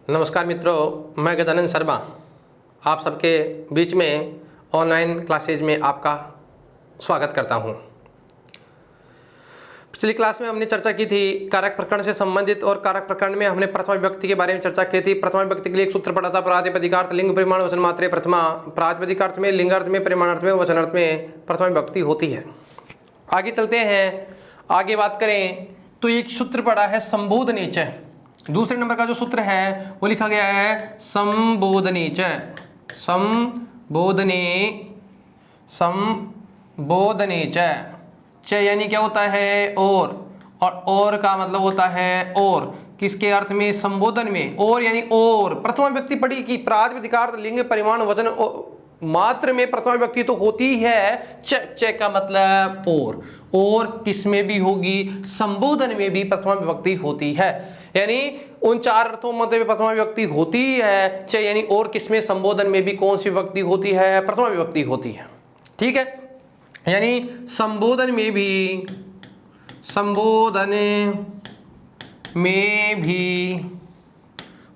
नमस्कार मित्रों, मैं गजानन शर्मा आप सबके बीच में ऑनलाइन क्लासेज में आपका स्वागत करता हूं। पिछली क्लास में हमने चर्चा की थी कारक प्रकरण से संबंधित, और कारक प्रकरण में हमने प्रथमा विभक्ति के बारे में चर्चा की थी। प्रथमा विभक्ति के लिए एक सूत्र पढ़ा था, प्रातिपदिकार्थ लिंग परिमाण वचन मात्रे प्रथमा। प्रातिपदिकार्थ में, लिंगार्थ में, परिमाणार्थ में, वचनार्थ में प्रथमा विभक्ति होती है। आगे चलते हैं, आगे बात करें तो एक सूत्र पढ़ा है संबोधनेच। दूसरे नंबर का जो सूत्र है वो लिखा गया है संबोधनेच। संबोधनेच च यानी क्या होता है और का मतलब होता है और। किसके अर्थ में? संबोधन में। और यानी और प्रथमा विभक्ति पढ़ी कि प्रातिपदिकार्थ लिंग परिमाण वचन मात्र में प्रथमा विभक्ति तो होती है। च का मतलब और किस में भी होगी? संबोधन में भी प्रथमा विभक्ति होती है। यानी उन चार अर्थों में प्रथमा विभक्ति होती है। च यानी और किसमें? संबोधन में भी कौन सी विभक्ति होती है? प्रथमा विभक्ति होती है। ठीक है, यानी संबोधन में भी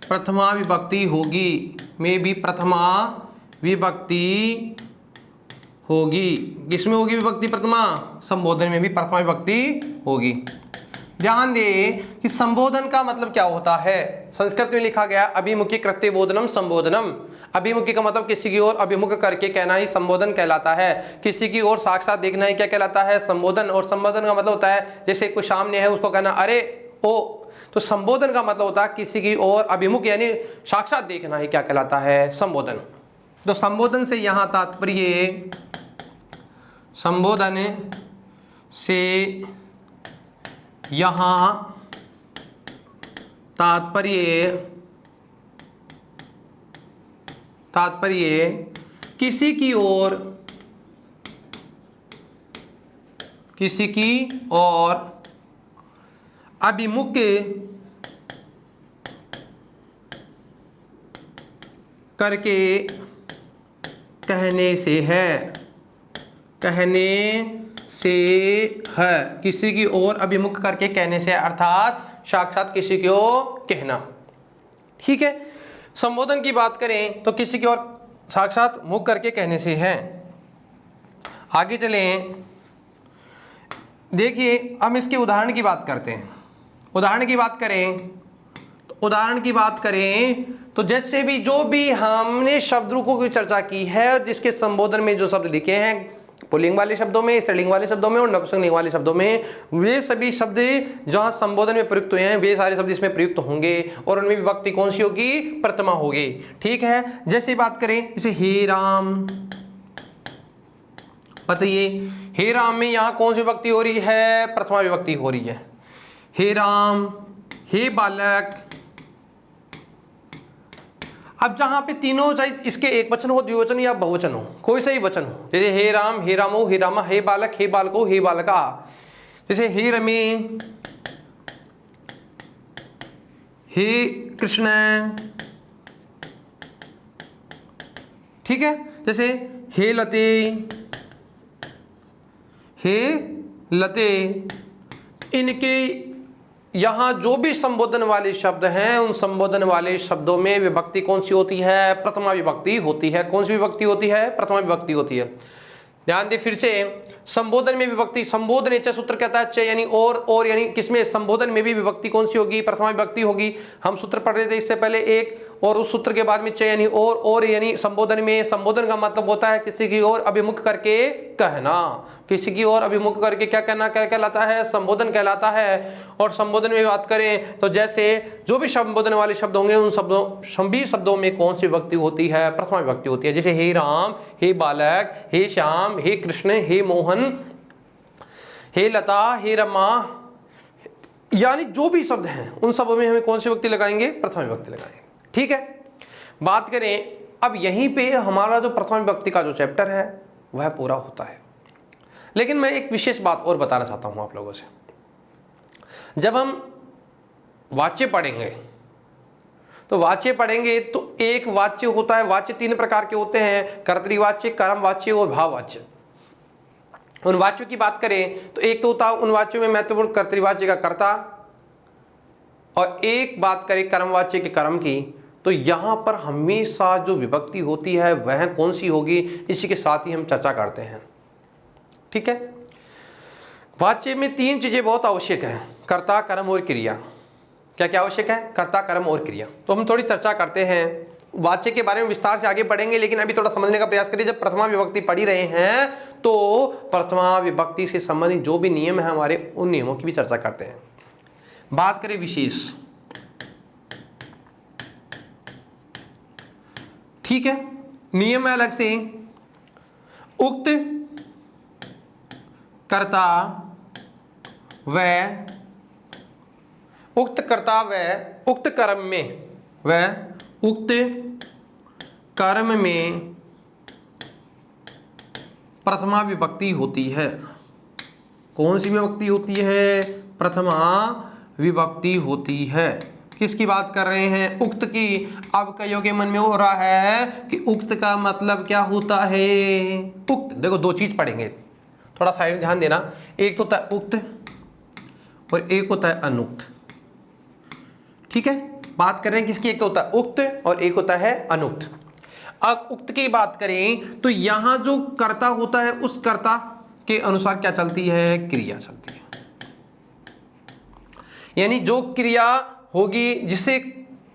प्रथमा विभक्ति होगी। किसमें होगी विभक्ति? प्रथमा। संबोधन में भी प्रथमा विभक्ति होगी। ध्यान दे कि संबोधन का मतलब क्या होता है। संस्कृत में लिखा गया अभिमुखी कृत्य बोधनम संबोधनम। अभिमुखी का मतलब किसी की ओर अभिमुख करके कहना ही संबोधन कहलाता है। किसी की ओर साक्षात देखना ही क्या कहलाता है? संबोधन। और संबोधन का मतलब होता है जैसे कोई सामने है उसको कहना अरे ओ। तो संबोधन का मतलब होता है किसी की ओर अभिमुख यानी साक्षात देखना ही क्या कहलाता है? संबोधन। तो संबोधन से यहाँ तात्पर्य किसी की ओर अभिमुख करके कहने से है। किसी की ओर अभिमुख करके कहने से अर्थात साक्षात किसी की ओर कहना। ठीक है, संबोधन की बात करें तो किसी की ओर साक्षात मुख करके कहने से है। आगे चलें, देखिए हम इसके उदाहरण की बात करते हैं। उदाहरण की बात करें तो जैसे भी जो भी हमने शब्द रूपों की चर्चा की है, जिसके संबोधन में जो शब्द लिखे हैं पुल्लिंग वाले शब्दों में, स्त्रीलिंग वाले शब्दों में और नपुंसकलिंग वाले शब्दों में, वे सभी शब्द जहां संबोधन में प्रयुक्त हुए हैं वे सारे शब्द इसमें प्रयुक्त होंगे और उनमें विभक्ति कौन सी होगी? प्रथमा होगी। ठीक है, जैसे बात करें जैसे हे राम, बताइए हे राम में यहाँ कौन सी विभक्ति हो रही है? प्रथमा विभक्ति हो रही है। हे राम, हे बालक। अब जहां पे तीनों चाहे इसके एक वचन हो, द्विवचन या बहुवचन हो, कोई सा ही वचन हो, जैसे हे राम, हे रामो, हे रामा, हे बालक, हे बालको, हे बालका। जैसे हे रमे, हे कृष्ण। ठीक है, जैसे हे लते, इनके यहाँ जो भी संबोधन वाले शब्द हैं उन संबोधन वाले शब्दों में विभक्ति कौन सी होती है? प्रथमा विभक्ति होती है। कौन सी विभक्ति होती है? प्रथमा विभक्ति होती है। ध्यान दे फिर से, संबोधन में विभक्ति, संबोधनेच सूत्र कहता है च यानी और यानी किसमें? संबोधन में भी विभक्ति कौन सी होगी? प्रथमा विभक्ति होगी। हम सूत्र पढ़ रहे थे इससे पहले एक, और उस सूत्र के बाद में च यानी और यानी संबोधन में। संबोधन का मतलब होता है किसी की ओर अभिमुख करके कहना। किसी की ओर अभिमुख करके क्या कहना कहलाता है? संबोधन कहलाता है। और संबोधन में बात करें तो जैसे जो भी संबोधन वाले शब्द होंगे उन सभी शब्दों में कौन सी विभक्ति होती है? प्रथमा विभक्ति होती है। जैसे हे राम, हे बालक, हे श्याम, हे कृष्ण, हे मोहन, हे लता, हे रमा, यानी जो भी शब्द हैं उन शब्दों में हमें कौन सी विभक्ति लगाएंगे? प्रथमा विभक्ति लगाएंगे। ठीक है, बात करें अब यहीं पे हमारा जो प्रथमा विभक्ति का जो चैप्टर है वह पूरा होता है। लेकिन मैं एक विशेष बात और बताना चाहता हूं आप लोगों से। जब हम वाच्य पढ़ेंगे तो एक वाच्य होता है। वाच्य तीन प्रकार के होते हैं, कर्तृवाच्य, कर्मवाच्य और भाववाच्य। उन वाच्यों की बात करें तो एक तो होता है उन वाच्यों में महत्वपूर्ण कर्तृवाच्य का कर्ता, और एक बात करें कर्मवाच्य के कर्म की, तो यहाँ पर हमेशा जो विभक्ति होती है वह कौन सी होगी, इसी के साथ ही हम चर्चा करते हैं। ठीक है, वाच्य में 3 चीजें बहुत आवश्यक हैं, कर्ता, कर्म और क्रिया। क्या क्या आवश्यक है? कर्ता, कर्म और क्रिया। तो हम थोड़ी चर्चा करते हैं, वाच्य के बारे में विस्तार से आगे बढ़ेंगे, लेकिन अभी थोड़ा समझने का प्रयास करिए। जब प्रथमा विभक्ति पढ़ी रहे हैं तो प्रथमा विभक्ति से संबंधित जो भी नियम है हमारे, उन नियमों की भी चर्चा करते हैं। बात करें विशेष, ठीक है, नियम है अलग से, उक्त कर्ता व उक्त कर्ता व उक्त कर्म में व उक्त कर्म में प्रथमा विभक्ति होती है। कौन सी विभक्ति होती है? प्रथमा विभक्ति होती है। किसकी बात कर रहे हैं? उक्त की। अब कईयों के मन में हो रहा है कि उक्त का मतलब क्या होता है? उक्त, देखो 2 चीज पढ़ेंगे, थोड़ा साइड ध्यान देना। एक तो होता है उक्त और एक होता है अनुक्त। ठीक है, बात कर रहे हैं किसकी? एक तो होता है उक्त और एक होता है अनुक्त। अब उक्त की बात करें तो यहां जो कर्ता होता है उस कर्ता के अनुसार क्या चलती है? क्रिया चलती है। यानी जो क्रिया होगी, जिससे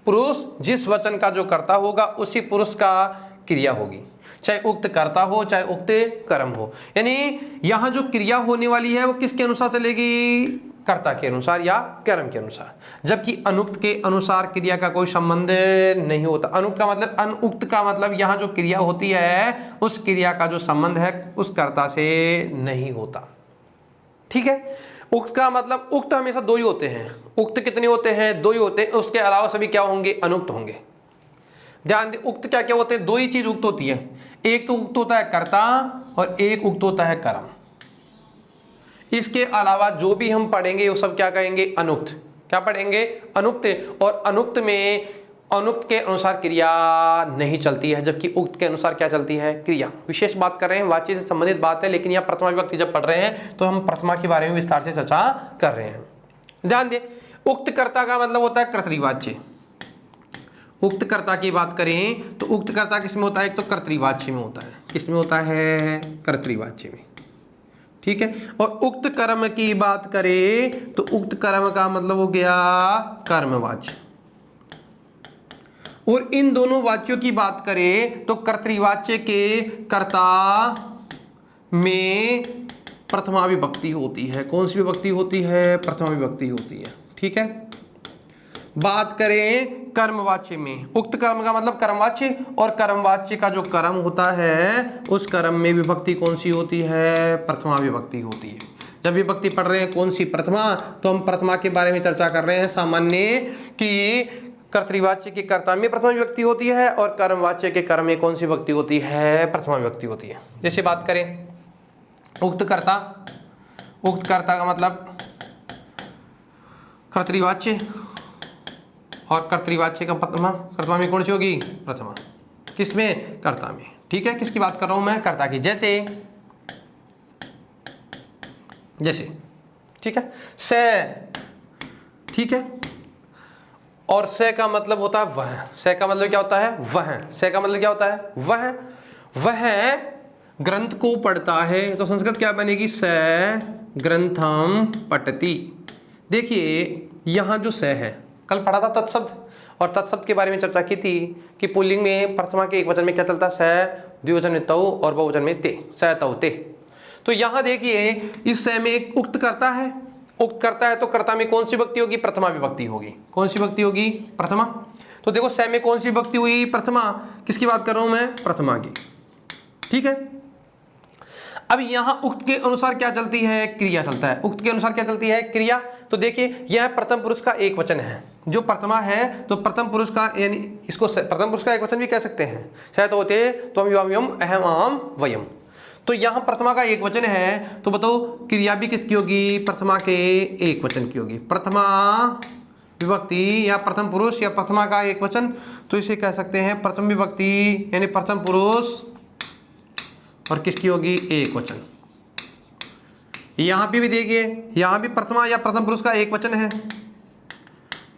पुरुष, जिस वचन का जो कर्ता होगा उसी पुरुष का क्रिया होगी, चाहे उक्त कर्ता हो चाहे उक्त कर्म हो। यानी यहां जो क्रिया होने वाली है वो किसके अनुसार चलेगी? कर्ता के अनुसार या कर्म के अनुसार। जबकि अनुक्त के अनुसार क्रिया का कोई संबंध नहीं होता। अनुक्त का मतलब, अनुक्त का मतलब यहां जो क्रिया होती है उस क्रिया का जो संबंध है उस कर्ता से नहीं होता। ठीक है, उक्त का मतलब, उक्त हमेशा 2 ही होते हैं। उक्त कितने होते हैं? 2 ही होते हैं। उसके अलावा सभी क्या होंगे? अनुक्त होंगे। ध्यान दें, उक्त क्या क्या होते हैं? 2 ही चीज उक्त होती है। एक तो उक्त होता है कर्ता और एक उक्त होता है कर्म। इसके अलावा जो भी हम पढ़ेंगे वो सब क्या कहेंगे? अनुक्त। क्या पढ़ेंगे? अनुक्त। और अनुक्त में अनुक्त के अनुसार क्रिया नहीं चलती है, जबकि उक्त के अनुसार क्या चलती है? क्रिया। विशेष बात कर रहे हैं, वाच्य से संबंधित बात है, लेकिन यहाँ प्रथमा विभक्ति जब पढ़ रहे हैं तो हम प्रथमा के बारे में विस्तार से चर्चा कर रहे हैं। ध्यान दें, उक्त कर्ता का मतलब होता है कर्तृवाच्य। उक्त कर्ता की बात करें तो उक्त कर्ता किसमें होता है? एक तो कर्तृवाच्य में होता है। किसमें होता है? कर्तृवाच्य में। ठीक है, और उक्त कर्म की बात करें तो उक्त कर्म का मतलब हो गया कर्मवाच्य। और इन दोनों वाच्यों की बात करें तो कर्तृवाच्य के कर्ता में प्रथमा विभक्ति होती है। कौन सी विभक्ति होती है? प्रथमा विभक्ति होती है। ठीक है, बात करें कर्मवाच्य में, उक्त कर्म का मतलब कर्मवाच्य, और कर्मवाच्य का जो कर्म होता है उस कर्म में विभक्ति कौन सी होती है? प्रथमा विभक्ति होती है। जब विभक्ति पढ़ रहे हैं कौन सी? प्रथमा, तो हम प्रथमा के बारे में चर्चा कर रहे हैं सामान्य कि कर्तृवाच्य के कर्ता में प्रथमा विभक्ति होती है और कर्मवाच्य के कर्म में कौन सी विभक्ति होती है? प्रथमा विभक्ति होती है। जैसे बात करें उक्त कर्ता, उक्त कर्ता का मतलब कर्तृवाच्य, और कर्तृवाच्य का प्रथमा, कर्ता में कौन सी होगी? प्रथमा। किसमें? कर्ता में। ठीक है, किसकी बात कर रहा हूं मैं? कर्ता की। जैसे जैसे ठीक है, से। ठीक है, और से का मतलब होता है वह। से का मतलब क्या होता है? वह। से का मतलब क्या होता है? वह। वह ग्रंथ को पढ़ता है, तो संस्कृत क्या बनेगी? से ग्रंथम पठति। देखिए यहां जो से है, कल पढ़ा था तत्शब्द, और तत्शब्द के बारे में चर्चा की थी कि पुल्लिंग में प्रथमा के एक वचन में क्या चलता है? से, द्विवचन में तौ और बहुवचन में ते, से तौ ते। तो यहां देखिए इस से में एक उक्त करता है। उक्त करता है तो कर्ता में कौन सी विभक्ति होगी? प्रथमा विभक्ति होगी। कौन सी विभक्ति होगी? प्रथमा। तो देखो से में कौन सी विभक्ति हुई? प्रथमा। किसकी बात कर रहा हूं मैं? प्रथमा की। ठीक है, अब यहां उक्त के अनुसार क्या चलती है? क्रिया चलता है। उक्त के अनुसार क्या चलती है? क्रिया। तो देखिए यह प्रथम पुरुष का एक वचन है, जो प्रथमा है तो प्रथम पुरुष का, यानी इसको प्रथम पुरुष का एक वचन भी कह सकते हैं। शायद होते त्वम युवाम यम अहम आम वयम। तो यहां प्रथमा का एक वचन है, तो बताओ क्रिया भी किसकी होगी? प्रथमा के एक वचन की होगी। प्रथमा विभक्ति या प्रथम पुरुष या प्रथमा का एक वचन, तो इसे कह सकते हैं प्रथम विभक्ति, यानी प्रथम पुरुष, और किसकी होगी? एक वचन। यहां पे भी देखिए, यहां भी प्रथमा या प्रथम पुरुष का एक वचन है।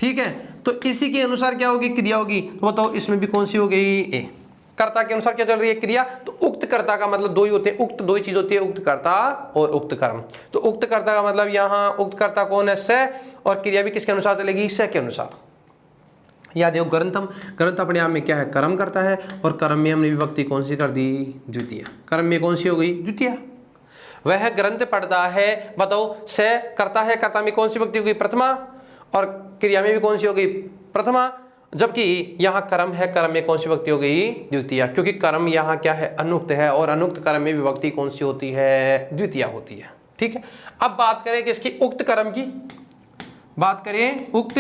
ठीक है, तो इसी के अनुसार क्या होगी, क्रिया होगी। तो बताओ इसमें भी कौन सी हो गई, ए। कर्ता के अनुसार क्या चल रही है, क्रिया। तो उक्त कर्ता का मतलब दो ही होते हैं, उक्त दो ही चीज होती है, उक्त कर्ता और उक्त कर्म। तो उक्त कर्ता का मतलब यहाँ उक्त कर्ता कौन है, स, और क्रिया भी किसके अनुसार चलेगी, स के अनुसार। याद है ग्रंथम, ग्रंथ अपने आप में क्या है, कर्म करता है, और कर्म में हमने विभक्ति कौन सी कर दी, द्वितीय। कर्म में कौन सी हो गई, द्वितीय। वह ग्रंथ पढ़ता है, बताओ स करता है, कर्ता में कौन सी विभक्ति हो गई, प्रथमा, और क्रिया में भी कौन सी हो गई, प्रथमा। जबकि यहाँ कर्म है, कर्म में कौन सी विभक्ति हो गई, द्वितीय, क्योंकि कर्म यहाँ क्या है, अनुक्त है, और अनुक्त कर्म में विभक्ति कौन सी होती है, द्वितीय होती है। ठीक है, अब बात करें किसकी, उक्त कर्म की। बात करें उक्त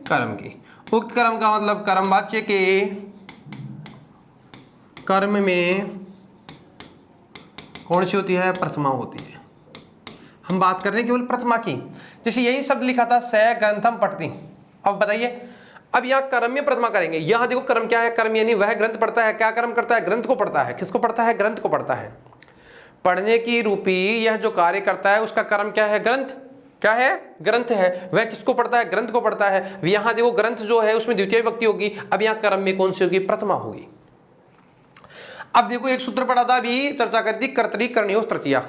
कर्म की। उक्त कर्म का मतलब कर्मवाच्य के कर्म में कौन सी होती है, प्रथमा होती है। हम बात कर रहे हैं केवल प्रथमा की। जैसे यही शब्द लिखा था, स ग्रंथम पठति। अब बताइए, अब यहाँ कर्म में प्रथमा करेंगे। यहाँ देखो कर्म क्या है, कर्म यानी वह ग्रंथ पढ़ता है, क्या कर्म करता है, ग्रंथ को पढ़ता है। किसको पढ़ता है, ग्रंथ को पढ़ता है। पढ़ने की रूपी यह जो कार्य करता है उसका कर्म क्या है, ग्रंथ। क्या है, ग्रंथ है। वह किसको पढ़ता है, ग्रंथ को पढ़ता है। यहाँ देखो ग्रंथ जो है उसमें द्वितीय विभक्ति होगी। अब यहाँ कर्म में कौन सी होगी, प्रथमा होगी। अब देखो एक सूत्र पढ़ा था, अभी चर्चा करी थी, कर्तरी करनियों तृतीया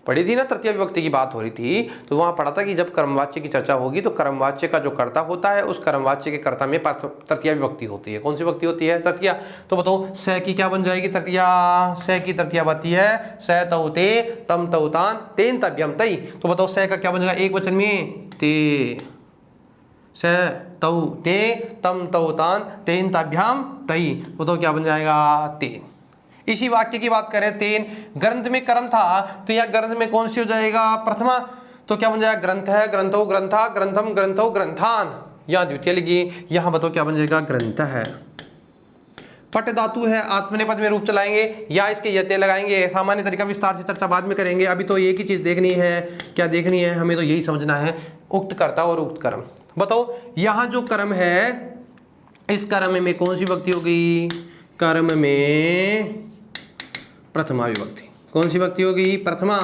पढ़ी थी ना, तृतीय विभक्ति की बात हो रही थी। तो वहां पढ़ा था कि जब कर्मवाच्य की चर्चा होगी तो कर्मवाच्य का जो कर्ता होता है उस कर्मवाच्य के कर्ता में तृतीय विभक्ति होती है। कौन सी विभक्ति होती है, तृतीय। तो बताओ स की क्या बन जाएगी, तृतीय। स की तृतीय बनती है स तौ ते तम तौ तान तेन तभ्यम तई। तो बताओ स का क्या बन जाएगा, एक वचन में ते, स तौ ते तम तौ तान तेन तभ्याम तई। बताओ क्या बन जाएगा, तेन। इसी वाक्य की बात करें, तेन ग्रंथ में कर्म था, तो यह ग्रंथ में कौन सी हो जाएगा, प्रथमा। तो क्या बन जाएगा, ग्रंथ है, ग्रंथो ग्रंथा, ग्रंथम ग्रंथो ग्रंथान। यहाँ द्वितीय लिखी, यहाँ बताओ क्या बन जाएगा, ग्रंथ है। पट धातु है, आत्मनेपद में रूप चलाएंगे या इसके यते लगाएंगे। सामान्य तरीका विस्तार से चर्चा बाद में करेंगे। अभी तो एक ही चीज देखनी है, क्या देखनी है, हमें तो यही समझना है, उक्त कर्ता और उक्त कर्म। बताओ यहाँ जो कर्म है, इस कर्म में कौन सी विभक्ति होगी, कर्म में प्रथमा विभक्ति। कौन सी विभक्ति होगी, प्रथमा।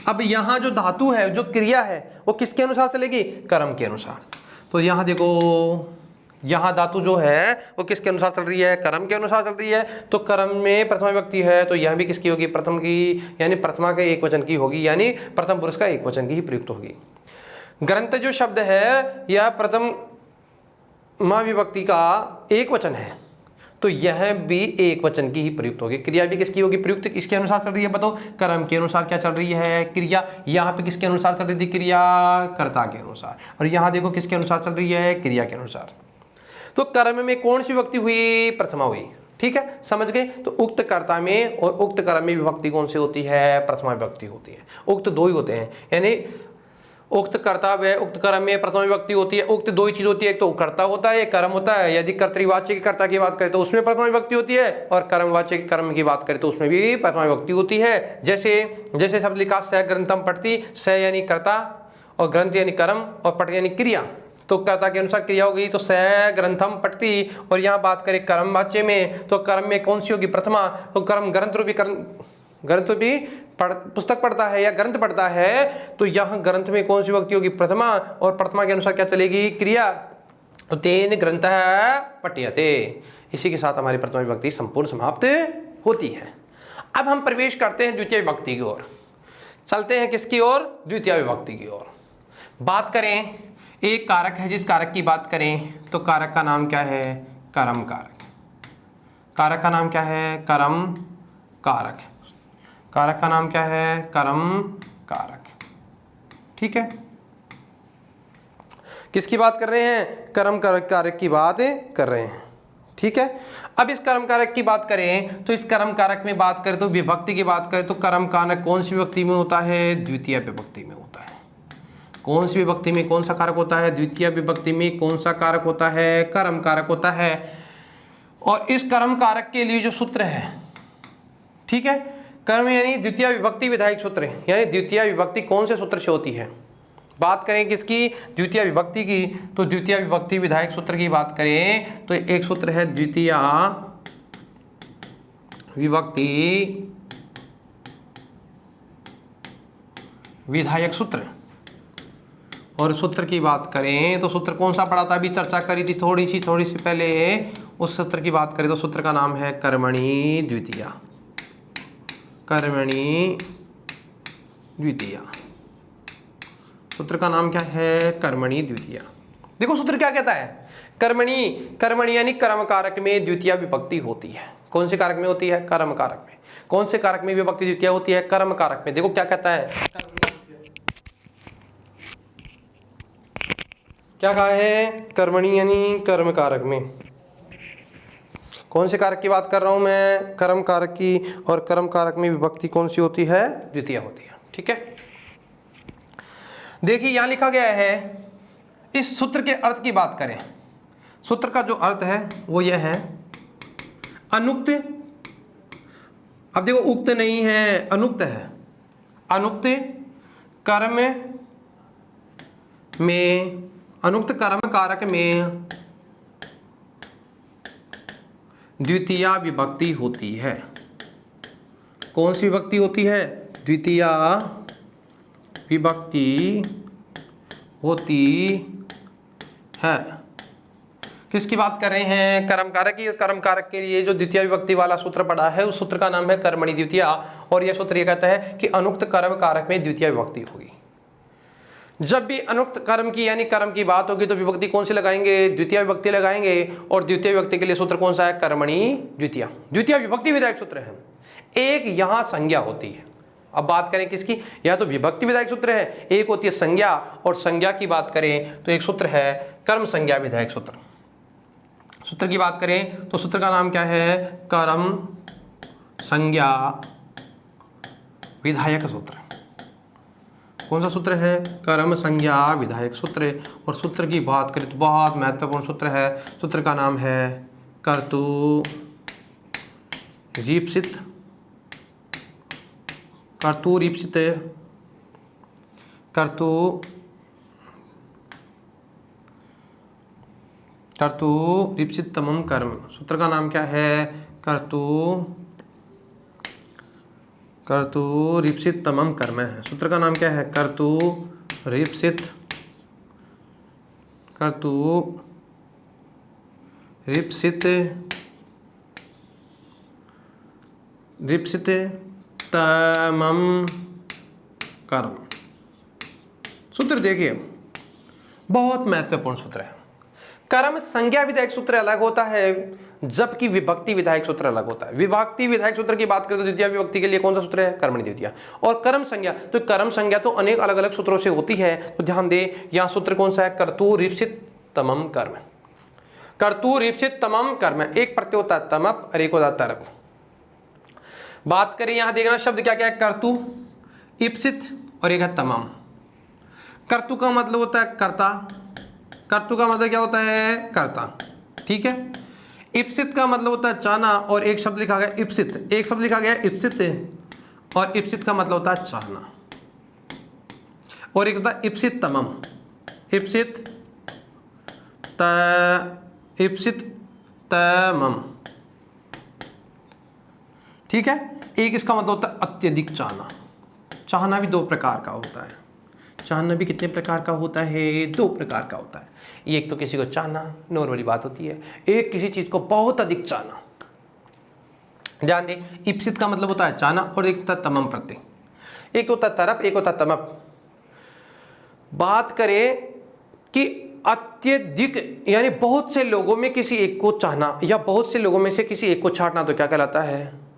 अब यहाँ जो धातु है, जो क्रिया है, वो किसके अनुसार चलेगी, कर्म के अनुसार। तो यहाँ देखो, यहाँ धातु जो है वो किसके अनुसार चल रही है, कर्म के अनुसार चल रही है। तो कर्म में प्रथमा विभक्ति है, तो यह भी किसकी होगी, प्रथम की, यानी प्रथमा के एक वचन की होगी, यानी प्रथम पुरुष का एक वचन की ही प्रयुक्त होगी। ग्रंथ जो शब्द है यह प्रथम विभक्ति का एक वचन है, तो यह भी एक वचन की ही प्रयुक्त होगी। क्रिया भी किसकी होगी, प्रयुक्त किसके अनुसार चल रही है, बताओ कर्म के अनुसार क्या चल रही है, क्रिया। यहाँ पे किसके अनुसार चल रही थी, क्रिया, कर्ता के अनुसार। और यहाँ देखो किसके अनुसार चल रही है, क्रिया के अनुसार। तो कर्म में कौन सी विभक्ति हुई, प्रथमा हुई। ठीक है, समझ गए। तो उक्त कर्ता में और उक्त कर्म में विभक्ति कौन सी होती है, प्रथमा विभक्ति होती है। उक्त दो ही होते हैं, यानी उक्त कर्ता व उक्त कर्म में प्रथम विभक्ति होती है। उक्त दो ही चीज होती है, एक तो कर्ता होता है, एक कर्म होता है। यदि कर्तृवाच्य के कर्ता की बात करें तो उसमें प्रथम विभक्ति होती है, और कर्मवाच्य के कर्म की बात करें तो उसमें भी प्रथम विभक्ति होती है। जैसे शब्द लिखा स ग्रंथम पठति, स यानी कर्ता और ग्रंथ यानी कर्म और पठ यानी क्रिया। तो कर्ता के अनुसार क्रिया हो गई, तो स ग्रंथम पठति। और यहाँ बात करें कर्मवाच्य में, तो कर्म में कौन सी होगी, प्रथमा। तो कर्म ग्रंथ रूपी ग्रंथ भी पुस्तक पढ़ता है या ग्रंथ पढ़ता है, तो यहाँ ग्रंथ में कौन सी विभक्ति होगी, प्रथमा। और प्रथमा के अनुसार क्या चलेगी, क्रिया। तो तेन ग्रंथ पठ्यते। इसी के साथ हमारी प्रथमा विभक्ति संपूर्ण समाप्त होती है। अब हम प्रवेश करते हैं द्वितीय विभक्ति की ओर। चलते हैं किसकी ओर, द्वितीय विभक्ति की ओर। बात करें, एक कारक है, जिस कारक की बात करें तो कारक का नाम क्या है, कर्म कारक। कारक का नाम क्या है, कर्म कारक। कारक का नाम क्या है, कर्म कारक। ठीक है, किसकी बात कर रहे हैं, कर्म कारक की बात कर रहे हैं। ठीक है, अब इस कर्म कारक की बात करें तो इस कर्म कारक में बात करें तो विभक्ति की बात करें तो कर्म कारक कौन सी विभक्ति में होता है, द्वितीय विभक्ति में होता है। कौन सी विभक्ति में कौन सा कारक होता है, द्वितीय विभक्ति में कौन सा कारक होता है, कर्म कारक होता है। और इस कर्म कारक के लिए जो सूत्र है, ठीक है, कर्म यानी द्वितीय विभक्ति विधायक सूत्र, यानी द्वितीय विभक्ति कौन से सूत्र से होती है। बात करें किसकी, द्वितीय विभक्ति की, तो द्वितीय विभक्ति विधायक सूत्र की बात करें तो एक सूत्र है द्वितीय विभक्ति विधायक सूत्र, और सूत्र की बात करें तो सूत्र कौन सा पढ़ा था, अभी चर्चा करी थी थोड़ी सी पहले। उस सूत्र की बात करें तो सूत्र का नाम है कर्मणि द्वितीया। कर्मणि द्वितीया, सूत्र का नाम क्या है, कर्मणि द्वितीया। देखो सूत्र क्या कहता है, कर्मणि यानी कर्म कारक में द्वितीय विभक्ति होती है। कौन से कारक में होती है, कर्म कारक में। कौन से कारक में विभक्ति द्वितीय होती है, कर्म कारक में। देखो क्या कहता है, क्या कहा है, कर्मणि यानी कर्म कारक में। कौन से कारक की बात कर रहा हूं मैं, कर्म कारक की। और कर्म कारक में विभक्ति कौन सी होती है, द्वितीय होती है। ठीक है, देखिए यहां लिखा गया है, इस सूत्र के अर्थ की बात करें, सूत्र का जो अर्थ है वो यह है, अनुक्त, अब देखो उक्त नहीं है, अनुक्त है। अनुक्त कर्म में, अनुक्त कर्म कारक में द्वितीय विभक्ति होती है। कौन सी विभक्ति होती है, द्वितीय विभक्ति होती है। किसकी बात कर रहे हैं, कर्म कारक की। कर्म कारक के लिए जो द्वितीय विभक्ति वाला सूत्र पढ़ा है उस सूत्र का नाम है कर्मणि द्वितीया। और यह सूत्र ये कहता है कि अनुक्त कर्म कारक में द्वितीय विभक्ति होगी। जब भी अनुक्त कर्म की यानी कर्म की बात होगी तो विभक्ति कौन सी लगाएंगे, द्वितीय विभक्ति लगाएंगे। और द्वितीय विभक्ति के लिए सूत्र कौन सा है, कर्मणि द्वितीया। द्वितीय विभक्ति विधायक सूत्र है। एक यहां संज्ञा होती है। अब बात करें किसकी, यह तो विभक्ति विधायक सूत्र है, एक होती है संज्ञा। और संज्ञा की बात करें तो एक सूत्र है कर्म संज्ञा विधायक सूत्र। सूत्र की बात करें तो सूत्र का नाम क्या है, कर्म संज्ञा विधायक सूत्र। कौन सा सूत्र है, कर्म संज्ञा विधायक सूत्र। और सूत्र की बात करें तो बहुत महत्वपूर्ण सूत्र है, सूत्र का नाम है कर्तुरीप्सित। कर्तुरीप्सित, कर्तुरीप्सिततमं कर्म। सूत्र का नाम क्या है, कर्तुरीप्सिततमं कर्म है। सूत्र का नाम क्या है, कर्तुरीप्सिततमं कर्म। सूत्र देखिए बहुत महत्वपूर्ण सूत्र है। कर्म संज्ञा विधायक सूत्र अलग होता है जबकि विभक्ति विधायक सूत्र अलग होता है। विभक्ति विधायक सूत्र की बात करें तो द्वितीय विभक्ति के लिए कौन सा सूत्र है, कर्मणि द्वितीया। और कर्म संज्ञा, तो कर्म संज्ञा तो अनेक अलग अलग सूत्रों से होती है। तो ध्यान दे यहां सूत्र कौन सा है, कर्तुरीप्सिततमं कर्म। कर्तुरीप्सिततमं कर्म, एक प्रत्यय होता है तमप और एक होता है तरप। बात करें यहां देखना शब्द क्या क्या है, कर्तु, इप्सित और एक है तमम। कर्तु का मतलब होता है कर्ता, कर्तु का मतलब क्या होता है, कर्ता। ठीक है, इप्सित का मतलब होता है चाहना। और एक शब्द लिखा गया इप्सित, एक शब्द लिखा गया इप्सित, और इप्सित का मतलब होता है चाहना। और एक होता है इप्सित तमम, इप्सित तमम। ठीक है, एक इसका मतलब होता है अत्यधिक चाहना। चाहना भी दो प्रकार का होता है। चाहना भी कितने प्रकार का होता है, दो प्रकार का होता है। एक तो किसी को चाहना, नॉर्मली बात होती है। एक किसी चीज को बहुत अधिक चाहना। ध्यान दें, इप्सित का मतलब होता है चाहना और एक होता है तमम प्रत्यय। एक होता है तरप, एक होता है तमप। बात करें कि अत्यधिक यानी बहुत से लोगों में किसी एक को चाहना या बहुत से लोगों में से किसी एक को छांटना तो क्या कहलाता है,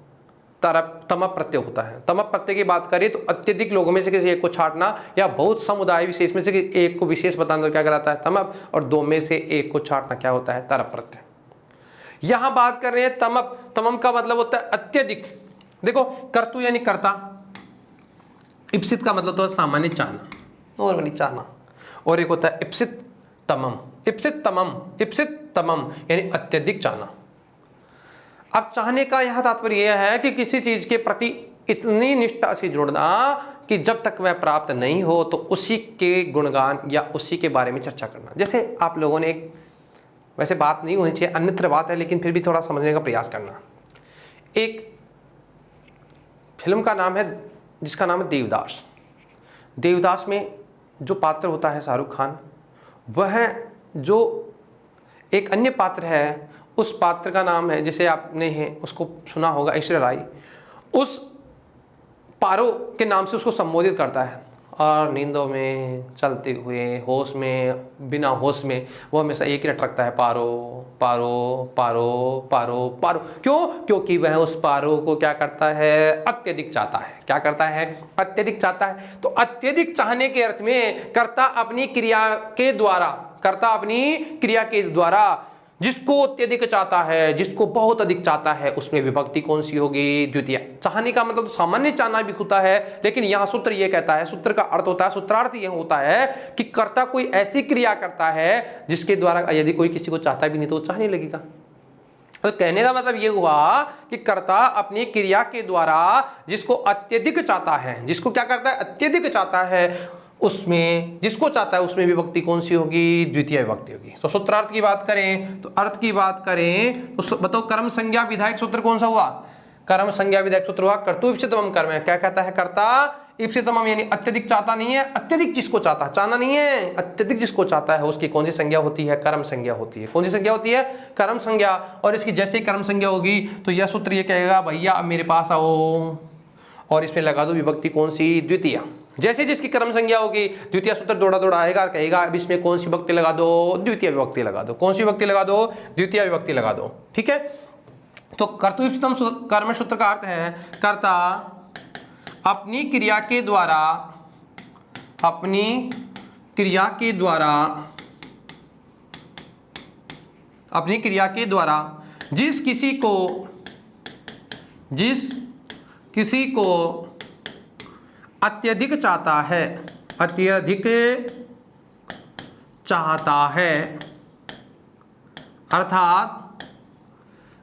तरप तमप प्रत्यय होता है। तमप प्रत्यय की बात करें तो अत्यधिक लोगों में से किसी एक को छांटना या बहुत समुदाय विशेष में से एक को विशेष बताना तो क्या कहलाता है, तमप। और दो में से एक को छांटना क्या होता है, तरप प्रत्यय। यहां बात कर रहे हैं तमप। तमम का मतलब होता है अत्यधिक। देखो कर्तु यानी कर्ता, इप्सित का मतलब तो सामान्य चाहना, नॉर्मली चाहना। और एक होता है इप्सित तमम, इप्सित तमम यानी अत्यधिक चाहना। अब चाहने का यह तात्पर्य यह है कि किसी चीज के प्रति इतनी निष्ठा से जुड़ना कि जब तक वह प्राप्त नहीं हो तो उसी के गुणगान या उसी के बारे में चर्चा करना। जैसे आप लोगों ने, वैसे बात नहीं होनी चाहिए, अन्यत्र बात है, लेकिन फिर भी थोड़ा समझने का प्रयास करना। एक फिल्म का नाम है जिसका नाम है देवदास। देवदास में जो पात्र होता है शाहरुख खान, वह जो एक अन्य पात्र है उस पात्र का नाम है, जैसे आपने है उसको सुना होगा, ऐश्वर्या राय, उस पारो के नाम से उसको संबोधित करता है। और नींदों में, चलते हुए, होश में, बिना होश में, वो हमेशा एक ही रट रखता है, पारो पारो पारो पारो पारो। क्यों? क्योंकि वह उस पारो को क्या करता है? अत्यधिक चाहता है। क्या करता है? अत्यधिक चाहता है। तो अत्यधिक चाहने के अर्थ में कर्ता अपनी क्रिया के द्वारा जिसको अत्यधिक चाहता है, जिसको बहुत अधिक चाहता है, उसमें विभक्ति कौन सी होगी? द्वितीय। चाहने का मतलब तो सामान्य चाहना भी होता है, लेकिन यहाँ सूत्र ये कहता है, सूत्र का अर्थ होता है, सूत्रार्थ ये होता है कि कर्ता कोई ऐसी क्रिया करता है जिसके द्वारा यदि कोई किसी को चाहता भी नहीं तो वो चाहने लगेगा। तो कहने का मतलब ये हुआ कि कर्ता अपनी क्रिया के द्वारा जिसको अत्यधिक चाहता है, जिसको क्या करता है? अत्यधिक चाहता है, उसमें जिसको चाहता है उसमें विभक्ति कौन सी होगी? द्वितीय विभक्ति होगी। तो सूत्रार्थ की बात करें, तो अर्थ की बात करें तो बताओ कर्म संज्ञा विधायक सूत्र कौन सा हुआ? कर्म संज्ञा विधायक सूत्र हुआ कर्तु इप्सितमम कर्म है। क्या कहता है? कर्ता इप्सितमम, यानी अत्यधिक चाहता नहीं है, अत्यधिक जिसको चाहता है, चाहना नहीं है, अत्यधिक जिसको चाहता है उसकी कौन सी संज्ञा होती है? कर्म संज्ञा होती है। कौन सी संज्ञा होती है? कर्म संज्ञा। और इसकी जैसे ही कर्म संज्ञा होगी तो यह सूत्र ये कहेगा, भैया अब मेरे पास आओ और इसमें लगा दो विभक्ति कौन सी? द्वितीय। जैसे जिसकी कर्म संज्ञा होगी द्वितीय सूत्र दौड़ा दौड़ा आएगा और कहेगा अब इसमें कौन सी विभक्ति लगा दो? द्वितीय विभक्ति लगा दो। कौन सी विभक्ति लगा दो? द्वितीय विभक्ति लगा दो। ठीक है। तो कर्तु इप्सितम कर्म सूत्र का अर्थ है कर्ता अपनी क्रिया के द्वारा जिस किसी को अत्यधिक चाहता है,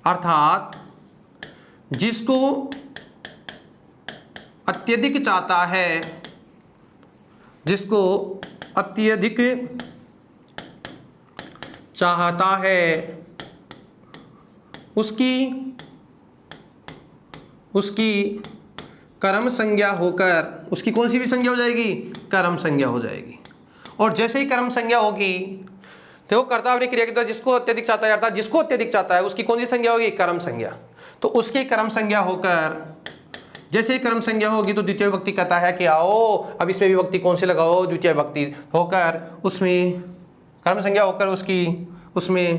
अर्थात जिसको अत्यधिक चाहता है, उसकी कर्म संज्ञा होकर, उसकी कौन सी भी संज्ञा हो जाएगी? कर्म संज्ञा हो जाएगी। और जैसे ही कर्म संज्ञा होगी तो कर्ता अपनी क्रिया के द्वारा जिसको अत्यधिक चाहता है, अर्थात जिसको अत्यधिक चाहता है उसकी कौन सी संज्ञा होगी? कर्म संज्ञा। तो उसकी कर्म संज्ञा होकर, जैसे ही कर्म संज्ञा होगी तो द्वितीय विभक्ति कहता है कि आओ अब इसमें विभक्ति कौन सी लगाओ? द्वितीय विभक्ति होकर, उसमें कर्म संज्ञा होकर उसमें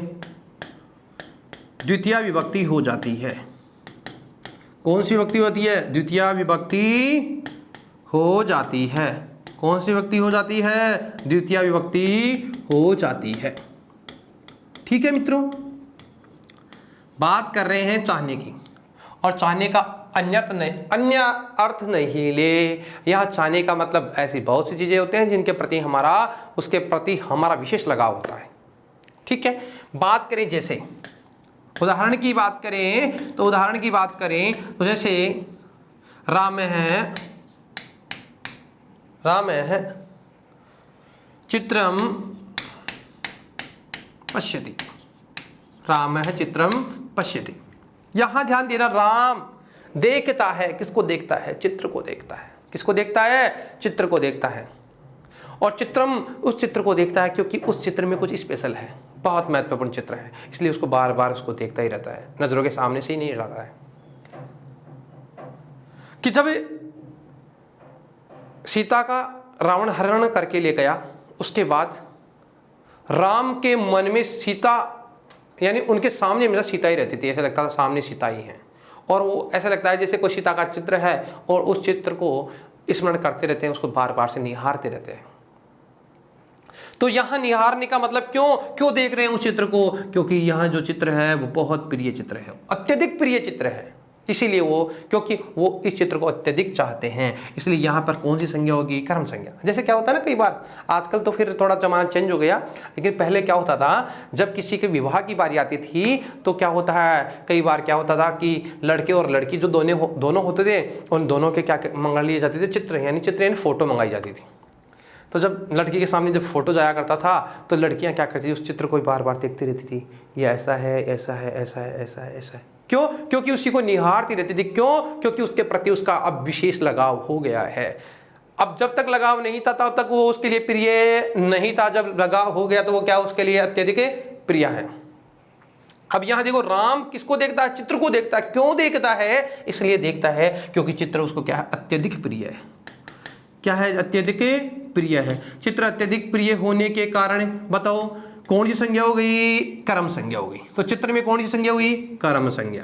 द्वितीय विभक्ति हो जाती है। कौन सी विभक्ति होती है? द्वितीय विभक्ति हो जाती है। कौन सी विभक्ति हो जाती है? द्वितीय विभक्ति हो जाती है। ठीक है मित्रों, बात कर रहे हैं चाहने की, और चाहने का अन्य अर्थ नहीं ले। यहाँ चाहने का मतलब ऐसी बहुत सी चीजें होते हैं जिनके प्रति उसके प्रति हमारा विशेष लगाव होता है। ठीक है। बात करें, जैसे उदाहरण की बात करें तो जैसे राम है चित्रम पश्यति। राम है चित्रम पश्यति। यहां ध्यान देना, राम देखता है। किसको देखता है? चित्र को देखता है। किसको देखता है? चित्र को देखता है। और चित्रम उस चित्र को देखता है क्योंकि उस चित्र में कुछ स्पेशल है, बहुत महत्वपूर्ण चित्र है, इसलिए उसको बार बार उसको देखता ही रहता है, नजरों के सामने से ही नहीं रहता है। कि जब सीता का रावण हरण करके ले गया, उसके बाद राम के मन में सीता, यानी उनके सामने हमेशा सीता ही रहती थी, ऐसा लगता था सामने सीता ही है। और वो ऐसा लगता है जैसे कोई सीता का चित्र है और उस चित्र को स्मरण करते रहते हैं, उसको बार बार से निहारते रहते हैं। तो यहाँ निहारने का मतलब क्यों देख रहे हैं उस चित्र को? क्योंकि यहाँ जो चित्र है वो बहुत प्रिय चित्र है, अत्यधिक प्रिय चित्र है, इसीलिए क्योंकि वो इस चित्र को अत्यधिक चाहते हैं, इसलिए यहाँ पर कौन सी संज्ञा होगी? कर्म संज्ञा। जैसे क्या होता है ना, कई बार, आजकल तो फिर थोड़ा जमाना चेंज हो गया, लेकिन पहले क्या होता था, जब किसी के विवाह की बारी आती थी तो क्या होता है, कई बार क्या होता था कि लड़के और लड़की जो दोनों होते थे, उन दोनों के क्या मंगा लिए जाते थे? चित्र यानी फोटो मंगाई जाती थी। तो जब लड़की के सामने जब फोटो जाया करता था तो लड़कियां क्या करती थी? उस चित्र को बार बार देखती रहती थी, ये ऐसा है, ऐसा है, ऐसा है, ऐसा है, ऐसा है। क्यों? क्योंकि उसी को निहारती रहती थी। क्यों? क्योंकि उसके प्रति उसका अब विशेष लगाव हो गया है। अब जब तक लगाव नहीं था तब तक वो उसके लिए प्रिय नहीं था, जब लगाव हो गया तो वो क्या उसके लिए अत्यधिक प्रिय है। अब यहां देखो, राम किसको देखता है? चित्र को देखता है। क्यों देखता है? इसलिए देखता है क्योंकि चित्र उसको क्या है? अत्यधिक प्रिय है। क्या है? अत्यधिक प्रिय है। चित्र अत्यधिक प्रिय होने के कारण बताओ कौन सी संज्ञा हो गई? कर्म संज्ञा हो गई। तो चित्र में कौन सी संज्ञा हुई? कर्म संज्ञा।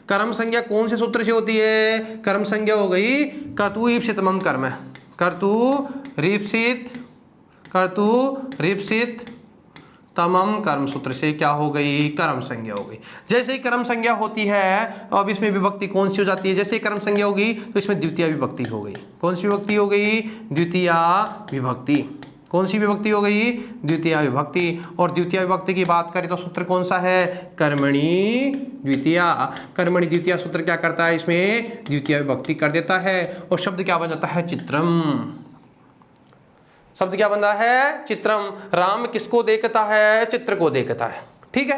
कर्म संज्ञा कौन से सूत्र से होती है? कर्म संज्ञा हो गई कर्तु ईप्सितमम कर्म। कर्तु रीप्सित तमम कर्म सूत्र से क्या हो गई? कर्म संज्ञा हो गई। जैसे ही कर्म संज्ञा होती है अब इसमें विभक्ति कौन सी हो जाती है? जैसे ही कर्म संज्ञा होगी तो इसमें द्वितीय विभक्ति हो गई। कौन सी विभक्ति हो गई? द्वितीय विभक्ति। कौन सी विभक्ति हो गई? द्वितीय विभक्ति। और द्वितीय विभक्ति की बात करें तो सूत्र कौन सा है? कर्मणि द्वितीय। कर्मणि द्वितीय सूत्र क्या करता है? इसमें द्वितीय विभक्ति कर देता है और शब्द क्या बन जाता है? चित्रम। शब्द क्या बन रहा है? चित्रम। राम किसको देखता है? चित्र को देखता है। ठीक है।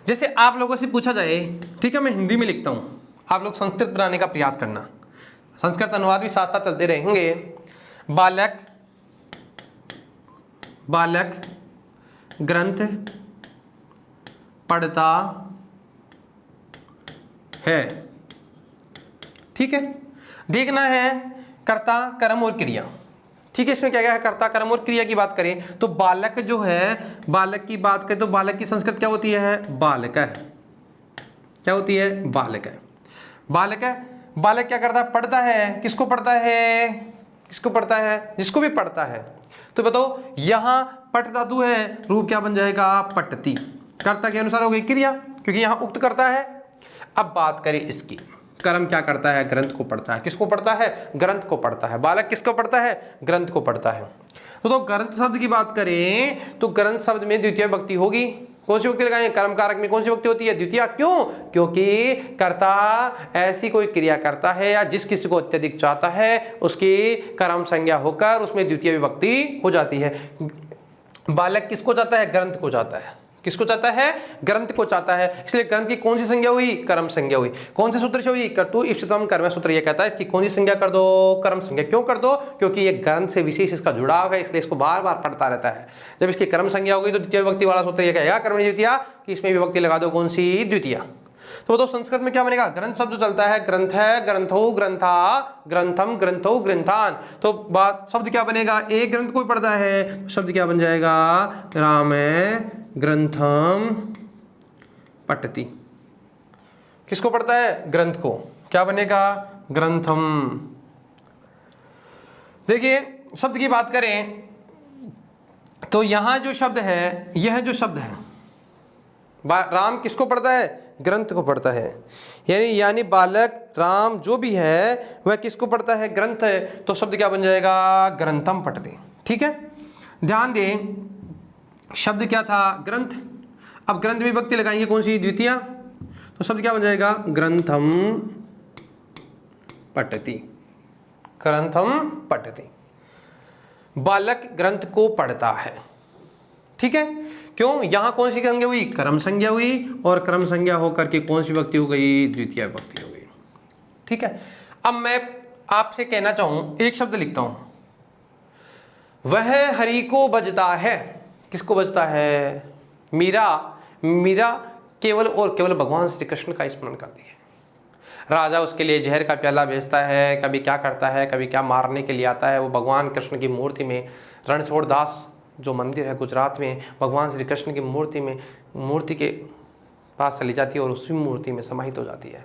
जैसे आप लोगों से पूछा जाए, ठीक है, मैं हिंदी में लिखता हूं, आप लोग संस्कृत बनाने का प्रयास करना, संस्कृत अनुवाद भी साथ साथ चलते रहेंगे। बालक ग्रंथ पढ़ता है। ठीक है। देखना है कर्ता, कर्म और क्रिया। ठीक है। इसमें क्या क्या है? कर्ता, कर्म और क्रिया की बात करें तो बालक जो है, बालक की बात करें तो बालक की संस्कृत क्या होती है? बालक है। क्या होती है? बालक है। बालक है। बालक क्या करता है? पढ़ता है। किसको पढ़ता है? किसको पढ़ता है? जिसको भी पढ़ता है। तो बताओ यहां पट धातु है, रूप क्या बन जाएगा? पठती। कर्ता के अनुसार हो गई क्रिया, क्योंकि यहां उक्त करता है। अब बात करें इसकी, कर्म क्या करता है? ग्रंथ को पढ़ता है। किसको पढ़ता है? ग्रंथ को पढ़ता है। बालक किसको पढ़ता है? ग्रंथ को पढ़ता है। तो ग्रंथ शब्द की बात करें तो ग्रंथ शब्द में द्वितीय विभक्ति होगी। कौन सी विभक्ति लगाएंगे? कर्म कारक में कौन सी विभक्ति होती है? द्वितीय। क्यों? क्योंकि कर्ता ऐसी कोई क्रिया करता है या जिस किसी को अत्यधिक चाहता है उसकी कर्म संज्ञा होकर उसमें द्वितीय विभक्ति हो जाती है। बालक किसको चाहता है? ग्रंथ को चाहता है। किसको चाहता है? ग्रंथ को चाहता है। इसलिए ग्रंथ की कौन सी संज्ञा हुई? कर्म संज्ञा हुई। कौन से सूत्र से हुई? कर्तु ईप्सितम कर्म सूत्र ये कहता है इसकी कौन सी संज्ञा कर दो? कर्म संज्ञा। क्यों कर दो? क्योंकि ये ग्रंथ से विशेष इसका जुड़ाव है, इसलिए इसको बार बार पढ़ता रहता है। जब इसकी कर्म संज्ञा होगी तो द्वितीय विभक्ति वाला सूत्र ये कहेगा कर्मणि द्वितीय, कि इसमें विभक्ति लगा दो कौन सी? द्वितीय। तो संस्कृत में क्या बनेगा? ग्रंथ शब्द चलता है, ग्रंथ है, ग्रंथो ग्रंथा, ग्रंथम ग्रंथो ग्रंथान। तो बात शब्द क्या बनेगा? एक ग्रंथ कोई पढ़ता है तो शब्द क्या बन जाएगा? राम ग्रंथम पठति। किसको पढ़ता है? ग्रंथ को। क्या बनेगा? ग्रंथम। देखिए शब्द की बात करें तो यहां जो शब्द है, यह जो शब्द है, राम किसको पढ़ता है? ग्रंथ को पढ़ता है। यानी बालक राम जो भी है वह किसको पढ़ता है? ग्रंथ है। तो शब्द क्या बन जाएगा? ग्रंथम पठति। ठीक है। ध्यान दें, शब्द क्या था? ग्रंथ। अब ग्रंथ में विभक्ति लगाएंगे कौन सी? द्वितीय। तो शब्द क्या बन जाएगा? ग्रंथम पठति। ग्रंथम पठति। बालक ग्रंथ को पढ़ता है। ठीक है। क्यों? यहां कौन सी संज्ञा हुई? कर्म संज्ञा हुई, और कर्म संज्ञा होकर के कौन सी विभक्ति हो गई? द्वितीय विभक्ति हो गई। ठीक है। अब मैं आपसे कहना चाहूं, एक शब्द लिखता हूं, वह हरि को बजता है। किसको बजता है? मीरा। मीरा केवल और केवल भगवान श्री कृष्ण का स्मरण करती है। राजा उसके लिए जहर का प्याला भेजता है, कभी क्या करता है, कभी क्या मारने के लिए आता है। वो भगवान कृष्ण की मूर्ति में, रणछोड़ दास जो मंदिर है गुजरात में, भगवान श्री कृष्ण की मूर्ति के पास चली जाती है और उसी मूर्ति में समाहित हो जाती है।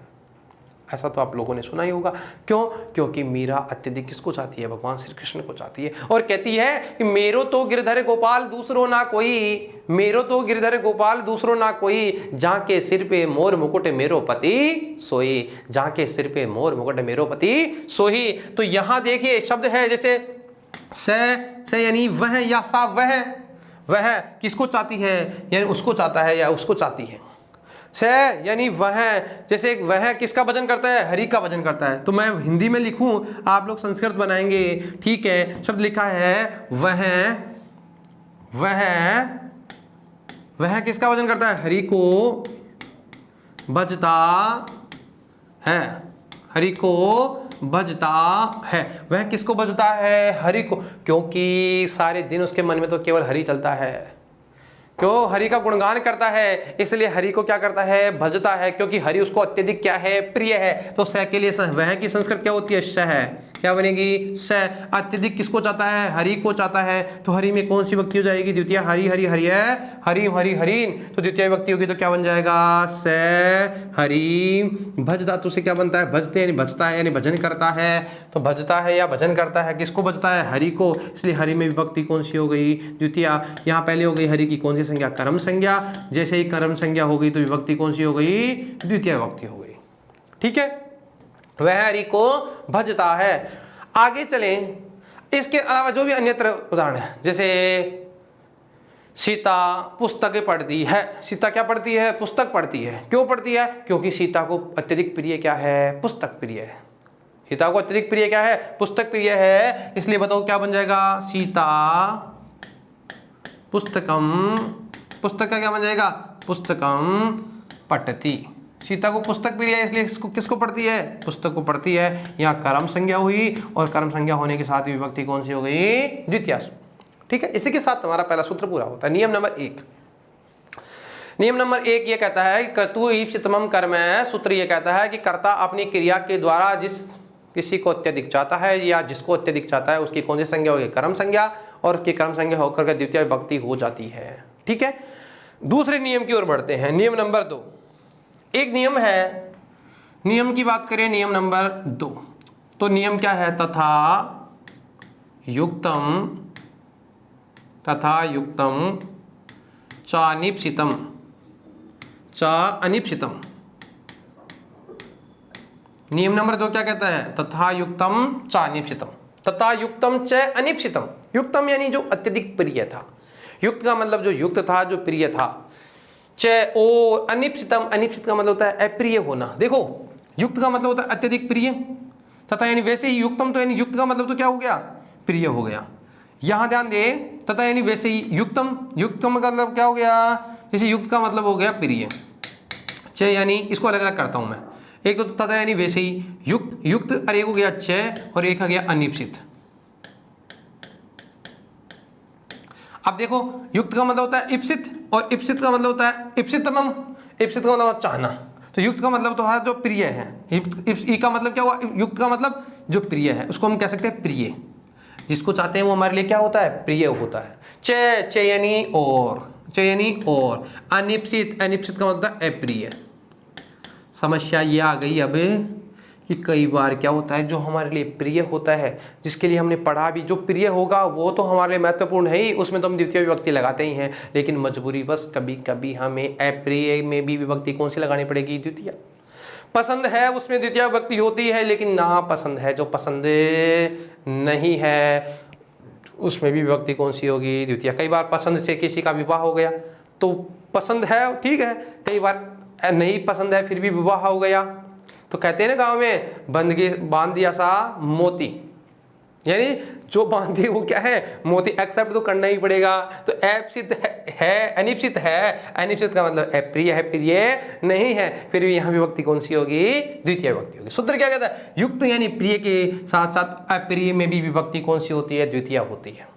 ऐसा तो आप लोगों ने सुना ही होगा। क्यों? क्योंकि मीरा अत्यधिक किसको चाहती है? भगवान श्री कृष्ण को चाहती है, और कहती है कि मेरो तो गिरधर गोपाल दूसरो ना कोई, मेरो तो गिरधर गोपाल दूसरो ना कोई, जाके सिर पे मोर मुकुट मेरो पति सोई, जाके सिर पे मोर मुकुट मेरो पति सोई। तो यहां देखिए शब्द है जैसे से यानी वह, या सा वह किसको चाहती है? यानी उसको चाहता है या उसको चाहती है। से यानी वह, जैसे वह किसका भजन करता है? हरि का भजन करता है। तो मैं हिंदी में लिखूं, आप लोग संस्कृत बनाएंगे। ठीक है। शब्द लिखा है वह किसका भजन करता है? हरि को भजता है। हरि को भजता है। वह किसको भजता है? हरि को, क्योंकि सारे दिन उसके मन में तो केवल हरि चलता है। क्यों? हरि का गुणगान करता है, इसलिए हरि को क्या करता है? भजता है, क्योंकि हरि उसको अत्यधिक क्या है? प्रिय है। तो स के लिए वह की संस्कृत क्या होती है? स है। क्या बनेगी? स। अत्यधिक किसको चाहता है? हरि को चाहता है। तो हरि में कौन सी विभक्ति हो जाएगी? द्वितीय। हरि हरि हरि है, हरि हरि हरिन, तो द्वितीय विभक्ति होगी तो क्या बन जाएगा? स हरि। भज धातु से क्या बनता है? भजते यानी भजता है, यानी भजन करता है। तो भजता है या भजन करता है, किसको भजता है? हरि को, इसलिए हरि में विभक्ति कौन सी हो गई? द्वितीय। यहाँ पहले हो गई हरि की कौन सी संज्ञा? कर्म संज्ञा। जैसे ही कर्म संज्ञा हो गई तो विभक्ति कौन सी हो गई? द्वितीय विभक्ति हो गई। ठीक है, वह हरि को भजता है। आगे चलें, इसके अलावा जो भी अन्यत्र उदाहरण है, जैसे सीता पुस्तक पढ़ती है। सीता क्या पढ़ती है? पुस्तक पढ़ती है। क्यों पढ़ती है? क्योंकि सीता को अत्यधिक प्रिय क्या है? पुस्तक प्रिय है। सीता को अत्यधिक प्रिय क्या है? पुस्तक प्रिय है। इसलिए बताओ क्या बन जाएगा? सीता पुस्तकम। पुस्तक का क्या बन जाएगा? पुस्तकम पठती। सीता को पुस्तक प्रिय है, इसलिए किसको पढ़ती है? पुस्तक को पढ़ती है। यहाँ कर्म संज्ञा हुई, और कर्म संज्ञा होने के साथ विभक्ति कौन सी हो गई? द्वितीय। ठीक है, इसी के साथ हमारा पहला सूत्र पूरा होता है। नियम नंबर 1। नियम नंबर 1 ये कहता है कि कर्तु ईप्सितमं कर्म। सूत्र ये कहता है कि कर्ता अपनी क्रिया के द्वारा जिस किसी को अत्यधिक चाहता है या जिसको अत्यधिक चाहता है उसकी कौन सी संज्ञा होगी? कर्म संज्ञा, और उसकी कर्म संज्ञा होकर के द्वितीय विभक्ति हो जाती है। ठीक है, दूसरे नियम की ओर बढ़ते हैं। नियम नंबर 2। एक नियम है, नियम की बात करें, नियम नंबर 2। तो नियम क्या है? तथा युक्तम चानिप्सितम चा अनिप्सितम। नियम नंबर 2 क्या कहता है? तथा युक्तम चानिप्सितम। तथा युक्तम च अनिप्सितम। युक्तम यानी जो अत्यधिक प्रिय था। युक्त का मतलब जो युक्त था, जो प्रिय था। च ओ अनिप्सितम। अनिप्सित का मतलब होता है अप्रिय होना। देखो, युक्त का मतलब होता है अत्यधिक प्रिय, तथा यानी वैसे ही युक्तम, तो यानी युक्त का मतलब तो क्या हो गया? प्रिय हो गया। यहां ध्यान दे, तथा यानी वैसे ही युक्तम। युक्तम का मतलब क्या हो गया? जैसे युक्त का मतलब हो गया प्रिय। च यानी इसको अलग अलग करता हूं मैं। एक तो तथा यानी वैसे ही युक्त और एक हो गया च, और एक हो गया अनिप्सित। अब देखो, युक्त का मतलब होता है इप्सित, और इप्सित का मतलब होता है इप्सितमम। इप्सित का मतलब चाहना। तो युक्त का मतलब तो है जो प्रिय है। ई का मतलब क्या हुआ? युक्त का मतलब जो प्रिय है, उसको हम कह सकते हैं प्रिय। जिसको चाहते हैं वो हमारे लिए क्या होता है? प्रिय होता है। च यानी और, च यानी और। अनिप्सित, अनिप्सित का मतलब अप्रिय। समस्या ये आ गई अब कि कई बार क्या होता है, जो हमारे लिए प्रिय होता है, जिसके लिए हमने पढ़ा भी, जो प्रिय होगा वो तो हमारे लिए महत्वपूर्ण है ही, उसमें तो हम द्वितीय विभक्ति लगाते ही हैं। लेकिन मजबूरी बस कभी कभी हमें अप्रिय में भी विभक्ति कौन सी लगानी पड़ेगी? द्वितीय। पसंद है उसमें द्वितीय विभक्ति होती है, लेकिन नापसंद है, जो पसंद नहीं है, उसमें भी विभक्ति कौन सी होगी? द्वितीय। कई बार पसंद से किसी का विवाह हो गया तो पसंद है, ठीक है। कई बार नहीं पसंद है फिर भी विवाह हो गया, तो कहते हैं ना गांव में, बांध दिया सा मोती, यानी जो बांध दिया वो क्या है? मोती। एक्सेप्ट तो करना ही पड़ेगा। तो अनिप्सित है, अनिप्सित है, अनिप्सित का मतलब अप्रिय है, प्रिय नहीं है, फिर भी यहाँ विभक्ति कौन सी होगी? द्वितीय विभक्ति होगी। सूत्र क्या कहता है? युक्त यानी प्रिय के साथ साथ अप्रिय में भी विभक्ति कौन सी होती है? द्वितीय होती है।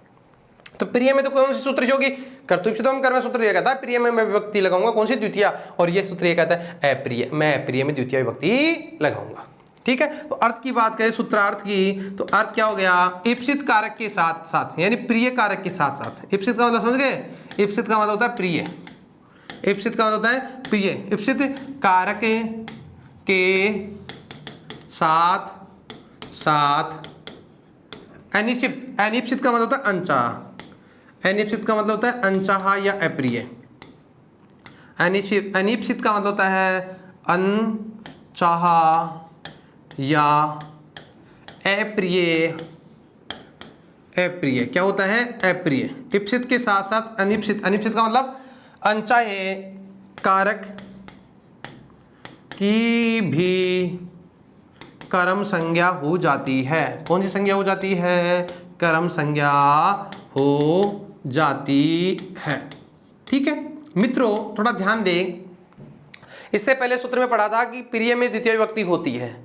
तो प्रिय में तो कौन सी सूत्र होगी? कर्तृत्व कर्म सूत्र ये कहता है प्रिय में मैं विभक्ति लगाऊंगा कौन सी? द्वितीय। और ये सूत्र ये कहता है अप्रिय, मैं अप्रिय में द्वितीय विभक्ति लगाऊंगा। ठीक है, तो अर्थ की बात करें, सूत्रार्थ की, तो अर्थ क्या हो गया? इप्सित कारक के साथ साथ, यानी प्रिय कारक के साथ साथ। इप्सित का मतलब समझ गए? इप्सित का मतलब होता है प्रिय। इप्सित का मतलब होता है प्रिय। इप्सित कारक के साथ साथ अनिश्चित। अनिश्चित का मतलब होता है अनचाहा। अनिश्चित का मतलब होता है अनचाहा या अप्रिय। अनिश्चित का मतलब होता है अनचाहा या अप्रिय। अप्रिय क्या होता है? अप्रिय। इप्सित के साथ साथ अनिश्चित। अनिश्चित का मतलब अनचाहे कारक की भी कर्म संज्ञा हो जाती है। कौन सी संज्ञा हो जाती है? कर्म संज्ञा हो जाती है। ठीक है मित्रों, थोड़ा ध्यान दें, इससे पहले सूत्र में पढ़ा था कि प्रिय में द्वितीय विभक्ति होती है,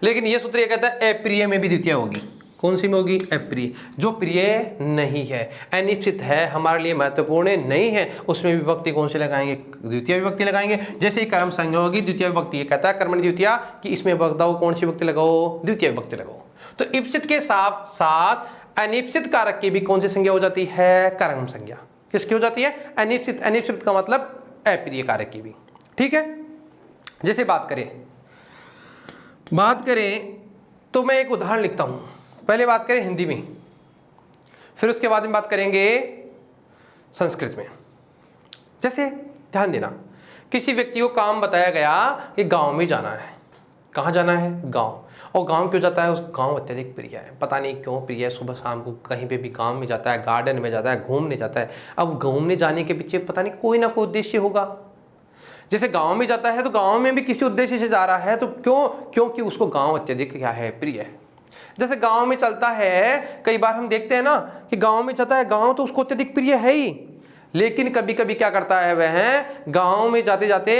लेकिन ये सूत्र ये कहता है अप्रिय में भी द्वितीय होगी। कौन सी में होगी? अप्रिय। जो प्रिय नहीं है, अनिश्चित है, हमारे लिए महत्वपूर्ण नहीं है, उसमें विभक्ति कौन सी लगाएंगे? द्वितीय विभक्ति लगाएंगे। जैसे ही कर्म संज्ञा होगी द्वितीय विभक्ति, ये कहता है कर्मणि द्वितीया कि इसमें बताओ कौन सी विभक्ति लगाओ? द्वितीय विभक्ति लगाओ। तो इप्सित के साथ साथ अनिश्चित कारक की भी कौन सी संज्ञा हो जाती है? कर्म संज्ञा। किसकी हो जाती है? अनिश्चित। अनिश्चित का मतलब अप्रिय कारक की भी। ठीक है। जैसे बात करें तो मैं एक उदाहरण लिखता हूं। पहले बात करें हिंदी में, फिर उसके बाद में बात करेंगे संस्कृत में। जैसे ध्यान देना, किसी व्यक्ति को काम बताया गया कि गांव में जाना है। कहाँ जाना है? गांव। और गांव क्यों जाता है? उस गांव अत्यधिक प्रिय है, पता नहीं क्यों प्रिय है। सुबह शाम को कहीं पे भी गांव में जाता है, गार्डन में जाता है, घूमने जाता है। अब घूमने जाने के पीछे पता नहीं कोई ना कोई उद्देश्य होगा। जैसे गांव में जाता है तो गांव में भी किसी उद्देश्य से जा रहा है, तो क्यों? क्योंकि उसको गांव अत्यधिक क्या है? प्रिय है। जैसे गांव में चलता है, कई बार हम देखते हैं ना कि गांव में चलता है, गांव तो उसको अत्यधिक प्रिय है ही, लेकिन कभी कभी क्या करता है वह गांव में जाते जाते,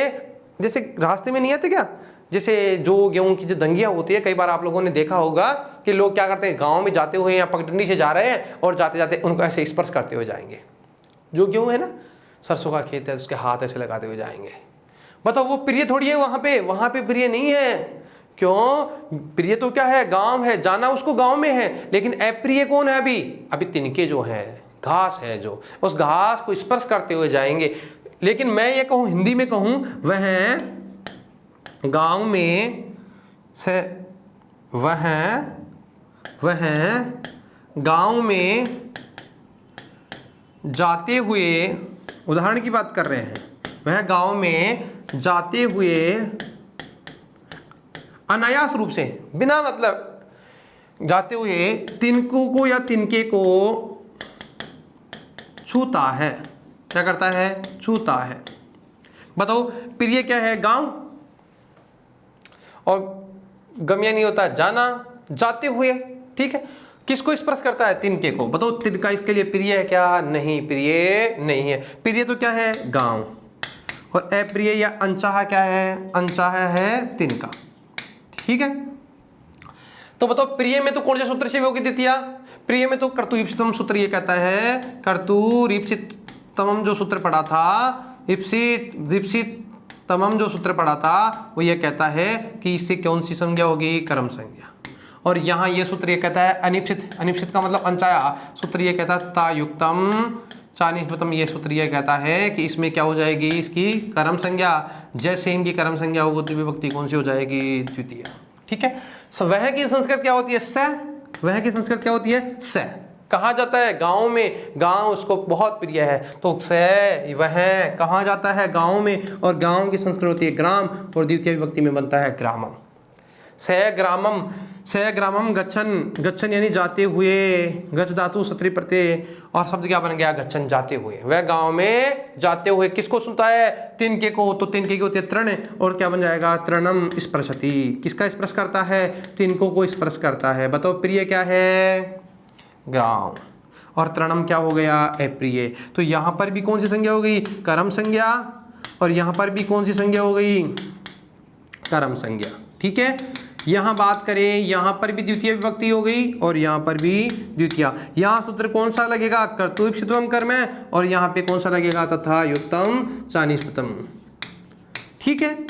जैसे रास्ते में नहीं आते क्या, जैसे जो गेहूं की जो दंगियां होती है, कई बार आप लोगों ने देखा होगा कि लोग क्या करते हैं, गांव में जाते हुए या पगडंडी से जा रहे हैं और जाते जाते उनको ऐसे स्पर्श करते हुए जाएंगे। जो गेहूं है ना, सरसों का खेत है, उसके हाथ ऐसे लगाते हुए जाएंगे। बताओ वो प्रिय थोड़ी है वहां पे प्रिय नहीं है। क्यों? प्रिय तो क्या है? गांव है, जाना उसको गांव में है, लेकिन अप्रिय कौन है? अभी तिनके जो है, घास है, जो उस घास को स्पर्श करते हुए जाएंगे। लेकिन मैं ये कहूं, हिंदी में कहूं, वह गांव में से वह गांव में जाते हुए, उदाहरण की बात कर रहे हैं, वह गांव में जाते हुए अनायास रूप से, बिना मतलब जाते हुए तिनको को या तिनके को छूता है। क्या करता है? छूता है। बताओ प्रिय क्या है? गांव। और गम्य नहीं होता जाना, जाते हुए। ठीक है। किसको स्पर्श करता है? तिनके को। बताओ तिनका इसके लिए प्रिय है क्या? नहीं, प्रिय नहीं है। प्रिय तो क्या है? गांव। और अप्रिय या अनचाहा क्या है? अनचाहा है तिनका। ठीक है। तो बताओ प्रिय में तो कौन से सूत्र से होगी द्वितीया? प्रिय में तो कर्तुरीप्सितम सूत्र ये कहता है, कर्तुरीप्सितम जो सूत्र पढ़ा था, इप्सितमम जो सूत्र पढ़ा था, वो ये कहता है कि इससे कौन सी संज्ञा होगी? कर्म संज्ञा। और यहाँ ये सूत्र ये कहता है अनिश्चित। अनिश्चित का मतलब अनचाया। सूत्र ये कहता है तथा युक्तम चानिस्पतम, ये सूत्र ये कहता है कि इसमें क्या हो जाएगी? इसकी कर्म संज्ञा। जैसे इनकी कर्म संज्ञा होगी तो विभक्ति कौन सी हो जाएगी? द्वितीय। ठीक है। वह की संस्कृत क्या होती है? स। वह की संस्कृत क्या होती है? स। कहाँ जाता है? गांव में। गांव उसको बहुत प्रिय है, तो स वह कहाँ जाता है? गांव में। और गांव की संस्कृत होती है ग्राम, और द्वितीय विभक्ति में बनता है ग्रामम। स ग्रामम गच्छन। गच्छन यानी जाते हुए, गच्छ धातु सत्री प्रत्यय, और शब्द क्या बन गया? गच्छन, जाते हुए। वह गांव में जाते हुए किसको सुनता है? तिनके को। तो तिनके की होती है तृण, और क्या बन जाएगा? तृणम स्पर्शति। किसका स्पर्श करता है? तिनको को स्पर्श करता है। बताओ प्रिय क्या है? गांव। और तृणम क्या हो गया? अप्रिय। तो यहां पर भी कौन सी संज्ञा हो गई? कर्म संज्ञा। और यहां पर भी कौन सी संज्ञा हो गई? कर्म संज्ञा। ठीक है। यहां बात करें, यहां पर भी द्वितीय विभक्ति हो गई और यहां पर भी द्वितीय। यहां सूत्र कौन सा लगेगा? कर्तुरीप्सितम कर्म है, और यहां पे कौन सा लगेगा? तथा युक्तम चानिस्पतम। ठीक है।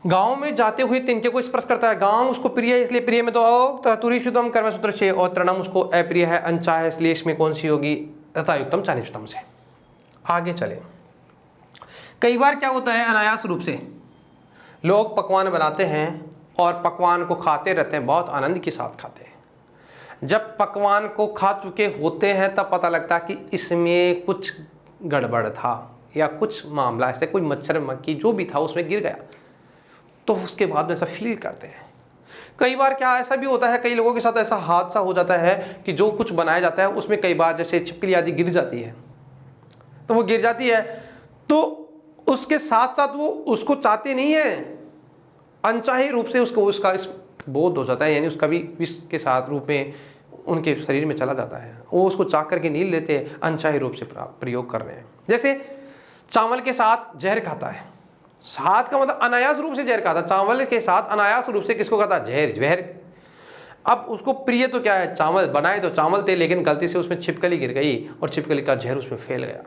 गांव में जाते हुए तिनके को स्पर्श करता है। गांव उसको प्रिय है, इसलिए प्रिय में तो कर्तुरीप्सितम कर्म सूत्र से, और तृणम उसको अप्रिय है, अनचाह है, इसलिए इसमें कौन सी होगी? तथा युक्तम चानिस्पतम से। आगे चले। कई बार क्या होता है, अनायास रूप से लोग पकवान बनाते हैं और पकवान को खाते रहते हैं, बहुत आनंद के साथ खाते हैं। जब पकवान को खा चुके होते हैं तब पता लगता है कि इसमें कुछ गड़बड़ था या कुछ मामला ऐसे, कोई मच्छर मक्खी जो भी था उसमें गिर गया, तो उसके बाद में ऐसा फील करते हैं। कई बार क्या ऐसा भी होता है, कई लोगों के साथ ऐसा हादसा हो जाता है कि जो कुछ बनाया जाता है उसमें कई बार जैसे छिपकली आदि गिर जाती है, तो वो गिर जाती है तो उसके साथ साथ वो उसको चाहते नहीं है, अनचाही रूप से उसका इस बोध हो जाता है, यानी उसका भी विष के साथ रूप में उनके शरीर में चला जाता है, वो उसको चाह करके नील लेते हैं, अनचाही रूप से प्रयोग कर रहे हैं। जैसे चावल के साथ जहर खाता है, साथ का मतलब अनायास रूप से जहर खाता, चावल के साथ अनायास रूप से किसको खाता, जहर, जहर। अब उसको प्रिय तो क्या है, चावल, बनाए तो चावल थे लेकिन गलती से उसमें छिपकली गिर गई और छिपकली का जहर उसमें फैल गया,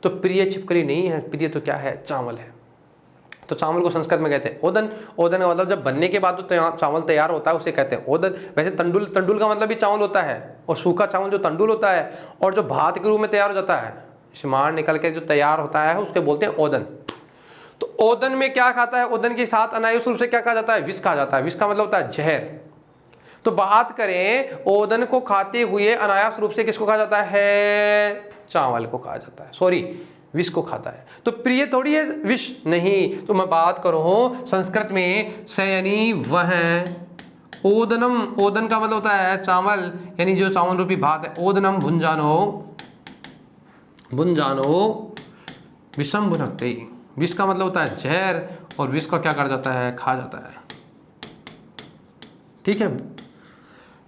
तो प्रिय छिपकली नहीं है, प्रिय तो क्या है, चावल है। तो चावल को संस्कृत में कहते हैं ओदन। ओदन का मतलब जब बनने के बाद तो चावल तैयार होता है उसे कहते हैं ओदन। वैसे तंडुल, तंडुल का मतलब भी चावल होता है, और सूखा चावल जो तंडुल होता है, और जो भात के रूप में तैयार हो जाता है, मार निकल के जो तैयार होता है उसके बोलते हैं ओदन। तो ओदन में क्या खाता है, ओदन के साथ अनायास रूप से क्या कहा जाता है, विष कहा जाता है। विष का मतलब होता है जहर। तो बात करें ओदन को खाते हुए अनायास रूप से किसको कहा जाता है, चावल को कहा जाता है, सॉरी विष को खाता है। तो प्रिय थोड़ी है विष, नहीं। तो मैं बात करूं संस्कृत में सयनी वह ओदनम, ओदन का मतलब होता है चावल, यानी जो चावल रूपी भात है। ओदनम भुंजानो, भुंजानो विषम भुनक्ते, विष का मतलब होता है जहर, और विष का क्या कर जाता है, खा जाता है। ठीक है,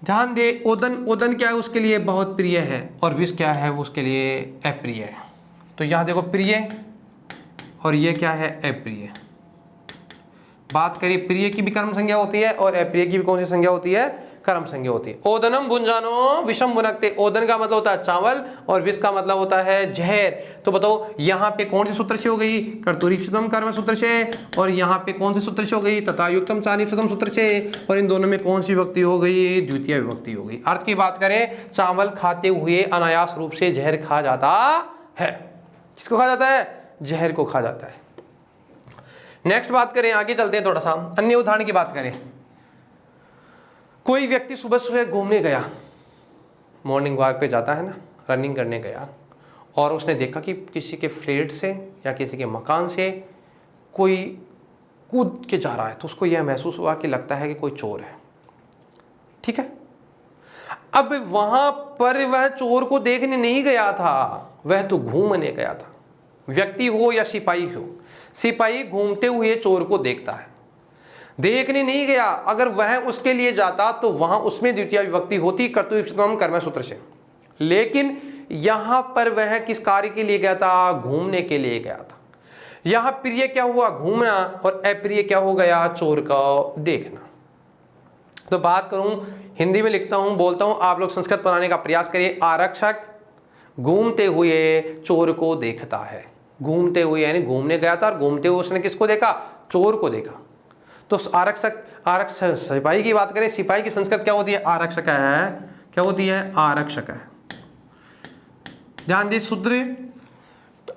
ध्यान दे, ओदन, ओदन क्या है उसके लिए बहुत प्रिय है, और विष क्या है वो उसके लिए अप्रिय है। तो यहाँ देखो प्रिय, और ये क्या है, अप्रिय। बात करिए, प्रिय की भी कर्म संज्ञा होती है और अप्रिय की भी कौन सी संज्ञा होती है, कर्म संज्ञा होती है। ओदनम भुंजानो विषम भुनक्ते, ओदन का मतलब होता है चावल और विष का मतलब होता है जहर। तो बताओ यहाँ पे कौन सी सूत्र से हो गई, कर्तुरीप्सितम कर्म सूत्र से, और यहाँ पे कौन सी सूत्र से हो गई, तथा युक्तम चानीप्सितम सूत्र से, और इन दोनों में कौन सी विभक्ति हो गई, द्वितीय विभक्ति हो गई। अर्थ की बात करें, चावल खाते हुए अनायास रूप से जहर खा जाता है। किसको खा जाता है, जहर को खा जाता है। नेक्स्ट बात करें, आगे चलते हैं, थोड़ा सा अन्य उदाहरण की बात करें। कोई व्यक्ति सुबह सुबह घूमने गया, मॉर्निंग वॉक पे जाता है ना, रनिंग करने गया, और उसने देखा कि किसी के फ्लैट से या किसी के मकान से कोई कूद के जा रहा है। तो उसको यह महसूस हुआ कि लगता है कि कोई चोर है। ठीक है, अब वहां पर वह चोर को देखने नहीं गया था, वह तो घूमने गया था। व्यक्ति हो या सिपाही हो, सिपाही घूमते हुए चोर को देखता है, देखने नहीं गया। अगर वह उसके लिए जाता तो वहां उसमें द्वितीय विभक्ति होती कर्तुरीप्सितम कर्म सूत्र से। लेकिन यहां पर वह किस कार्य के लिए गया था, घूमने के लिए गया था। यहां प्रिय क्या हुआ, घूमना, और अप्रिय क्या हो गया, चोर का देखना। तो बात करूं, हिंदी में लिखता हूं, बोलता हूं, आप लोग संस्कृत बनाने का प्रयास करिए। आरक्षक घूमते हुए चोर को देखता है। घूमते हुए यानी घूमने गया था और घूमते हुए उसने किसको देखा, चोर को देखा। तो आरक्षक, आरक्षक सिपाही की बात करें, सिपाही की संस्कृत क्या होती है, आरक्षक है। क्या होती है, आरक्षक है। ध्यान दीजिए सूत्र।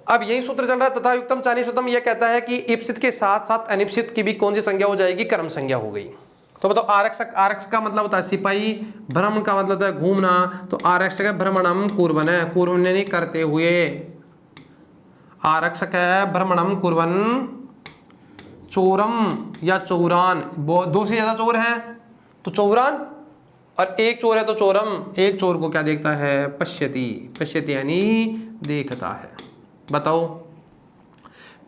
अब यही सूत्र चल रहा है, तथा युक्तम चानीप्सितम, यह कहता है कि इप्सित के साथ साथ अनिप्सित की भी कौन सी संज्ञा हो जाएगी, कर्म संज्ञा हो गई। तो बताओ आरक्षक, आरक्षक का मतलब होता है सिपाही, भ्रमण का मतलब होता है घूमना। तो आरक्षक है भ्रमणम कुर्वन्, कुर्वन् नहीं करते हुए, आरक्षक है भ्रमणम कुर्वन्। चोरम या चौरान, दो से ज्यादा चोर हैं तो चौरान, और एक चोर है तो चोरम। एक चोर को क्या देखता है, पश्यति, पश्यति यानी देखता है। बताओ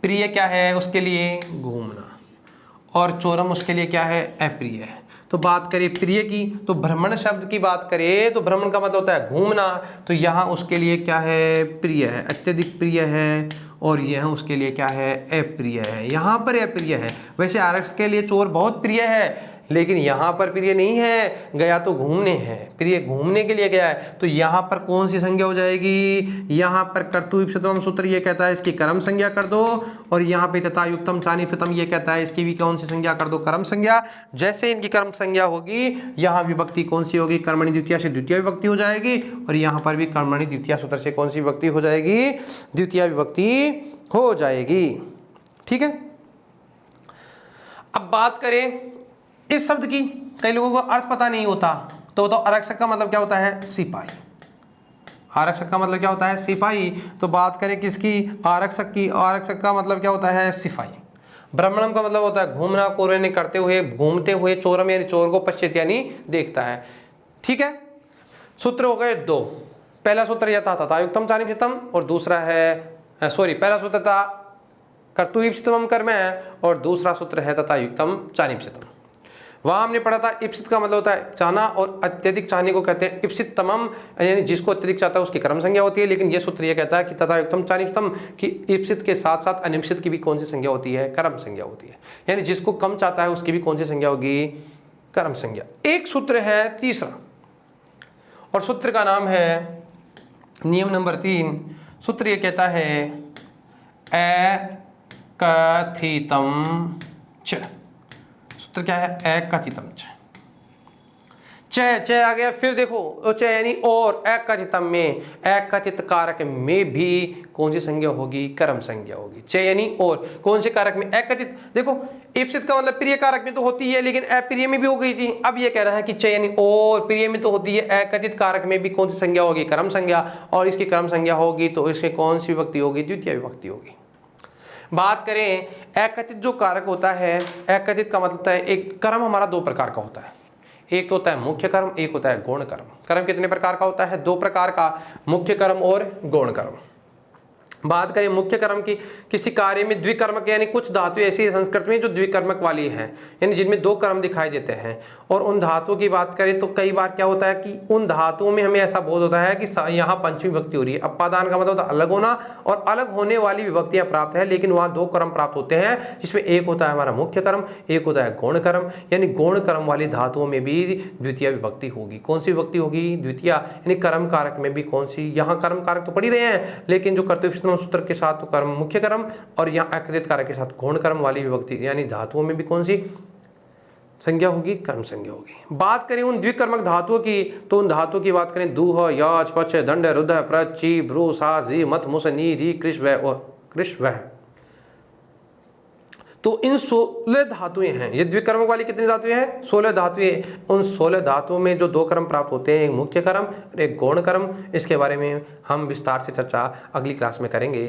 प्रिय क्या है उसके लिए, घूमना, और चोरम उसके लिए क्या है, अप्रिय है। तो बात करें प्रिय की, तो भ्रमण शब्द की बात करें तो भ्रमण का मतलब होता है घूमना। तो यहाँ उसके लिए क्या है, प्रिय है, अत्यधिक प्रिय है, और यह उसके लिए क्या है, अप्रिय है। यहाँ पर अप्रिय है। वैसे आरक्षक के लिए चोर बहुत प्रिय है, लेकिन यहाँ पर प्रिय नहीं है, गया तो घूमने है, प्रिय घूमने के लिए गया है। तो यहाँ पर कौन सी संज्ञा हो जाएगी, यहाँ पर कर्तुरीप्सितम सूत्र ये कहता है इसकी कर्म संज्ञा कर दो, और यहाँ पे तथा युक्तम चानीप्सितम ये कहता है इसकी भी कौन सी संज्ञा कर दो, कर्म संज्ञा। जैसे इनकी कर्म संज्ञा होगी, यहाँ विभक्ति कौन सी होगी, कर्मणि द्वितीय से द्वितीय विभक्ति हो जाएगी, और यहाँ पर भी कर्मणि द्वितीय सूत्र से कौन सी विभक्ति हो जाएगी, द्वितीय विभक्ति हो जाएगी। ठीक है, अब बात करें इस शब्द की, कई लोगों को अर्थ पता नहीं होता। तो बताओ आरक्षक का मतलब क्या होता है, सिपाही। आरक्षक का मतलब क्या होता है, सिपाही। तो बात करें किसकी, आरक्षक की, आरक्षक का मतलब क्या होता है, सिपाही। भ्रमणम का मतलब होता है घूमना, कोरने करते हुए, घूमते हुए, चोरम यानी चोर को, पश्चित यानी देखता है। ठीक है, सूत्र हो गए दो। पहला सूत्र यह था तथा युक्तम चानीप्सितम, और दूसरा है पहला सूत्र था कर्तुरीप्सितम कर्म है, और दूसरा सूत्र है तथा युक्तम चानीप्सितम। वहाँ हमने पढ़ा था इप्सित का मतलब होता है चाहना, और अत्यधिक चाहने को कहते हैं इप्सित तमम, यानी जिसको अत्यधिक चाहता है उसकी कर्म संज्ञा होती है। लेकिन ये सूत्र ये कहता है कि तथा युक्तम चानिष्टम कि इप्सित के साथ साथ अनिप्सित की भी कौन सी संज्ञा होती है? कर्म संज्ञा होती है। यानी जिसको कम चाहता है उसकी भी कौन सी संज्ञा होगी? कर्म संज्ञा। एक सूत्र है तीसरा, और सूत्र का नाम है नियम नंबर 3। सूत्र ये कहता है एकथितम च। सूत्र क्या है? एकथितम च। च आ गया, फिर देखो च यानी और, एकथितम में, एकथित कारक में भी कौन सी संज्ञा होगी? कर्म संज्ञा होगी। च यानी और, कौन से कारक में? एकथित। देखो इप्सित का मतलब प्रिय कारक में तो होती है, लेकिन अप्रिय में भी हो गई थी। अब ये कह रहा है कि च यानी और, प्रिय में तो होती है, एकथित कारक में भी कौन सी संज्ञा होगी? कर्म संज्ञा। और इसकी कर्म संज्ञा होगी तो इसकी कौन सी विभक्ति होगी? द्वितीय विभक्ति होगी। बात करें एकथित जो कारक होता है, एकथित का मतलब है एक कर्म हमारा दो प्रकार का होता है। एक तो होता है मुख्य कर्म, एक होता है गौण कर्म। कर्म कितने प्रकार का होता है? 2 प्रकार का, मुख्य कर्म और गौण कर्म। बात करें मुख्य कर्म की, किसी कार्य में द्विकर्मक यानी कुछ धातु ऐसी है संस्कृत में जो द्विकर्मक वाली हैं, यानी जिनमें 2 कर्म दिखाई देते हैं। और उन धातुओं की बात करें तो कई बार क्या होता है कि उन धातुओं में हमें ऐसा बोध होता है कि यहाँ पंचमी विभक्ति हो रही है। अपादान का मतलब होता है अलग होना, और अलग होने वाली विभक्तियां प्राप्त है, लेकिन वहाँ 2 कर्म प्राप्त होते हैं, जिसमें एक होता है हमारा मुख्य कर्म, एक होता है गौण कर्म। यानी गौण कर्म वाली धातुओं में भी द्वितीय विभक्ति होगी। कौन सी विभक्ति होगी? द्वितीय। यानी कर्म कारक में भी कौन सी? यहाँ कर्म कारक तो पढ़ ही रहे हैं, लेकिन जो कर्तव्य सूत्र के साथ तो कर्म मुख्य कर्म, और यहाँ एकत्रित कारक के साथ गौण कर्म वाली विभक्ति यानी धातुओं में भी कौन सी संज्ञा होगी? कर्म संज्ञा होगी। बात करें उन द्विकर्मक धातुओं की, तो उन धातुओं की बात करें दूह, याच, पच, दंड, रुद्ध, प्रच, ची, भ्रू, सास, री, मत, मुस, नी, री, कृष, वह और कृष, वह। तो इन 16 धातुएं हैं। ये द्विकर्मक वाली कितनी धातुएं हैं? 16 धातुएं। उन 16 धातुओं में जो 2 कर्म प्राप्त होते हैं, एक मुख्य कर्म और एक गौण कर्म, इसके बारे में हम विस्तार से चर्चा अगली क्लास में करेंगे।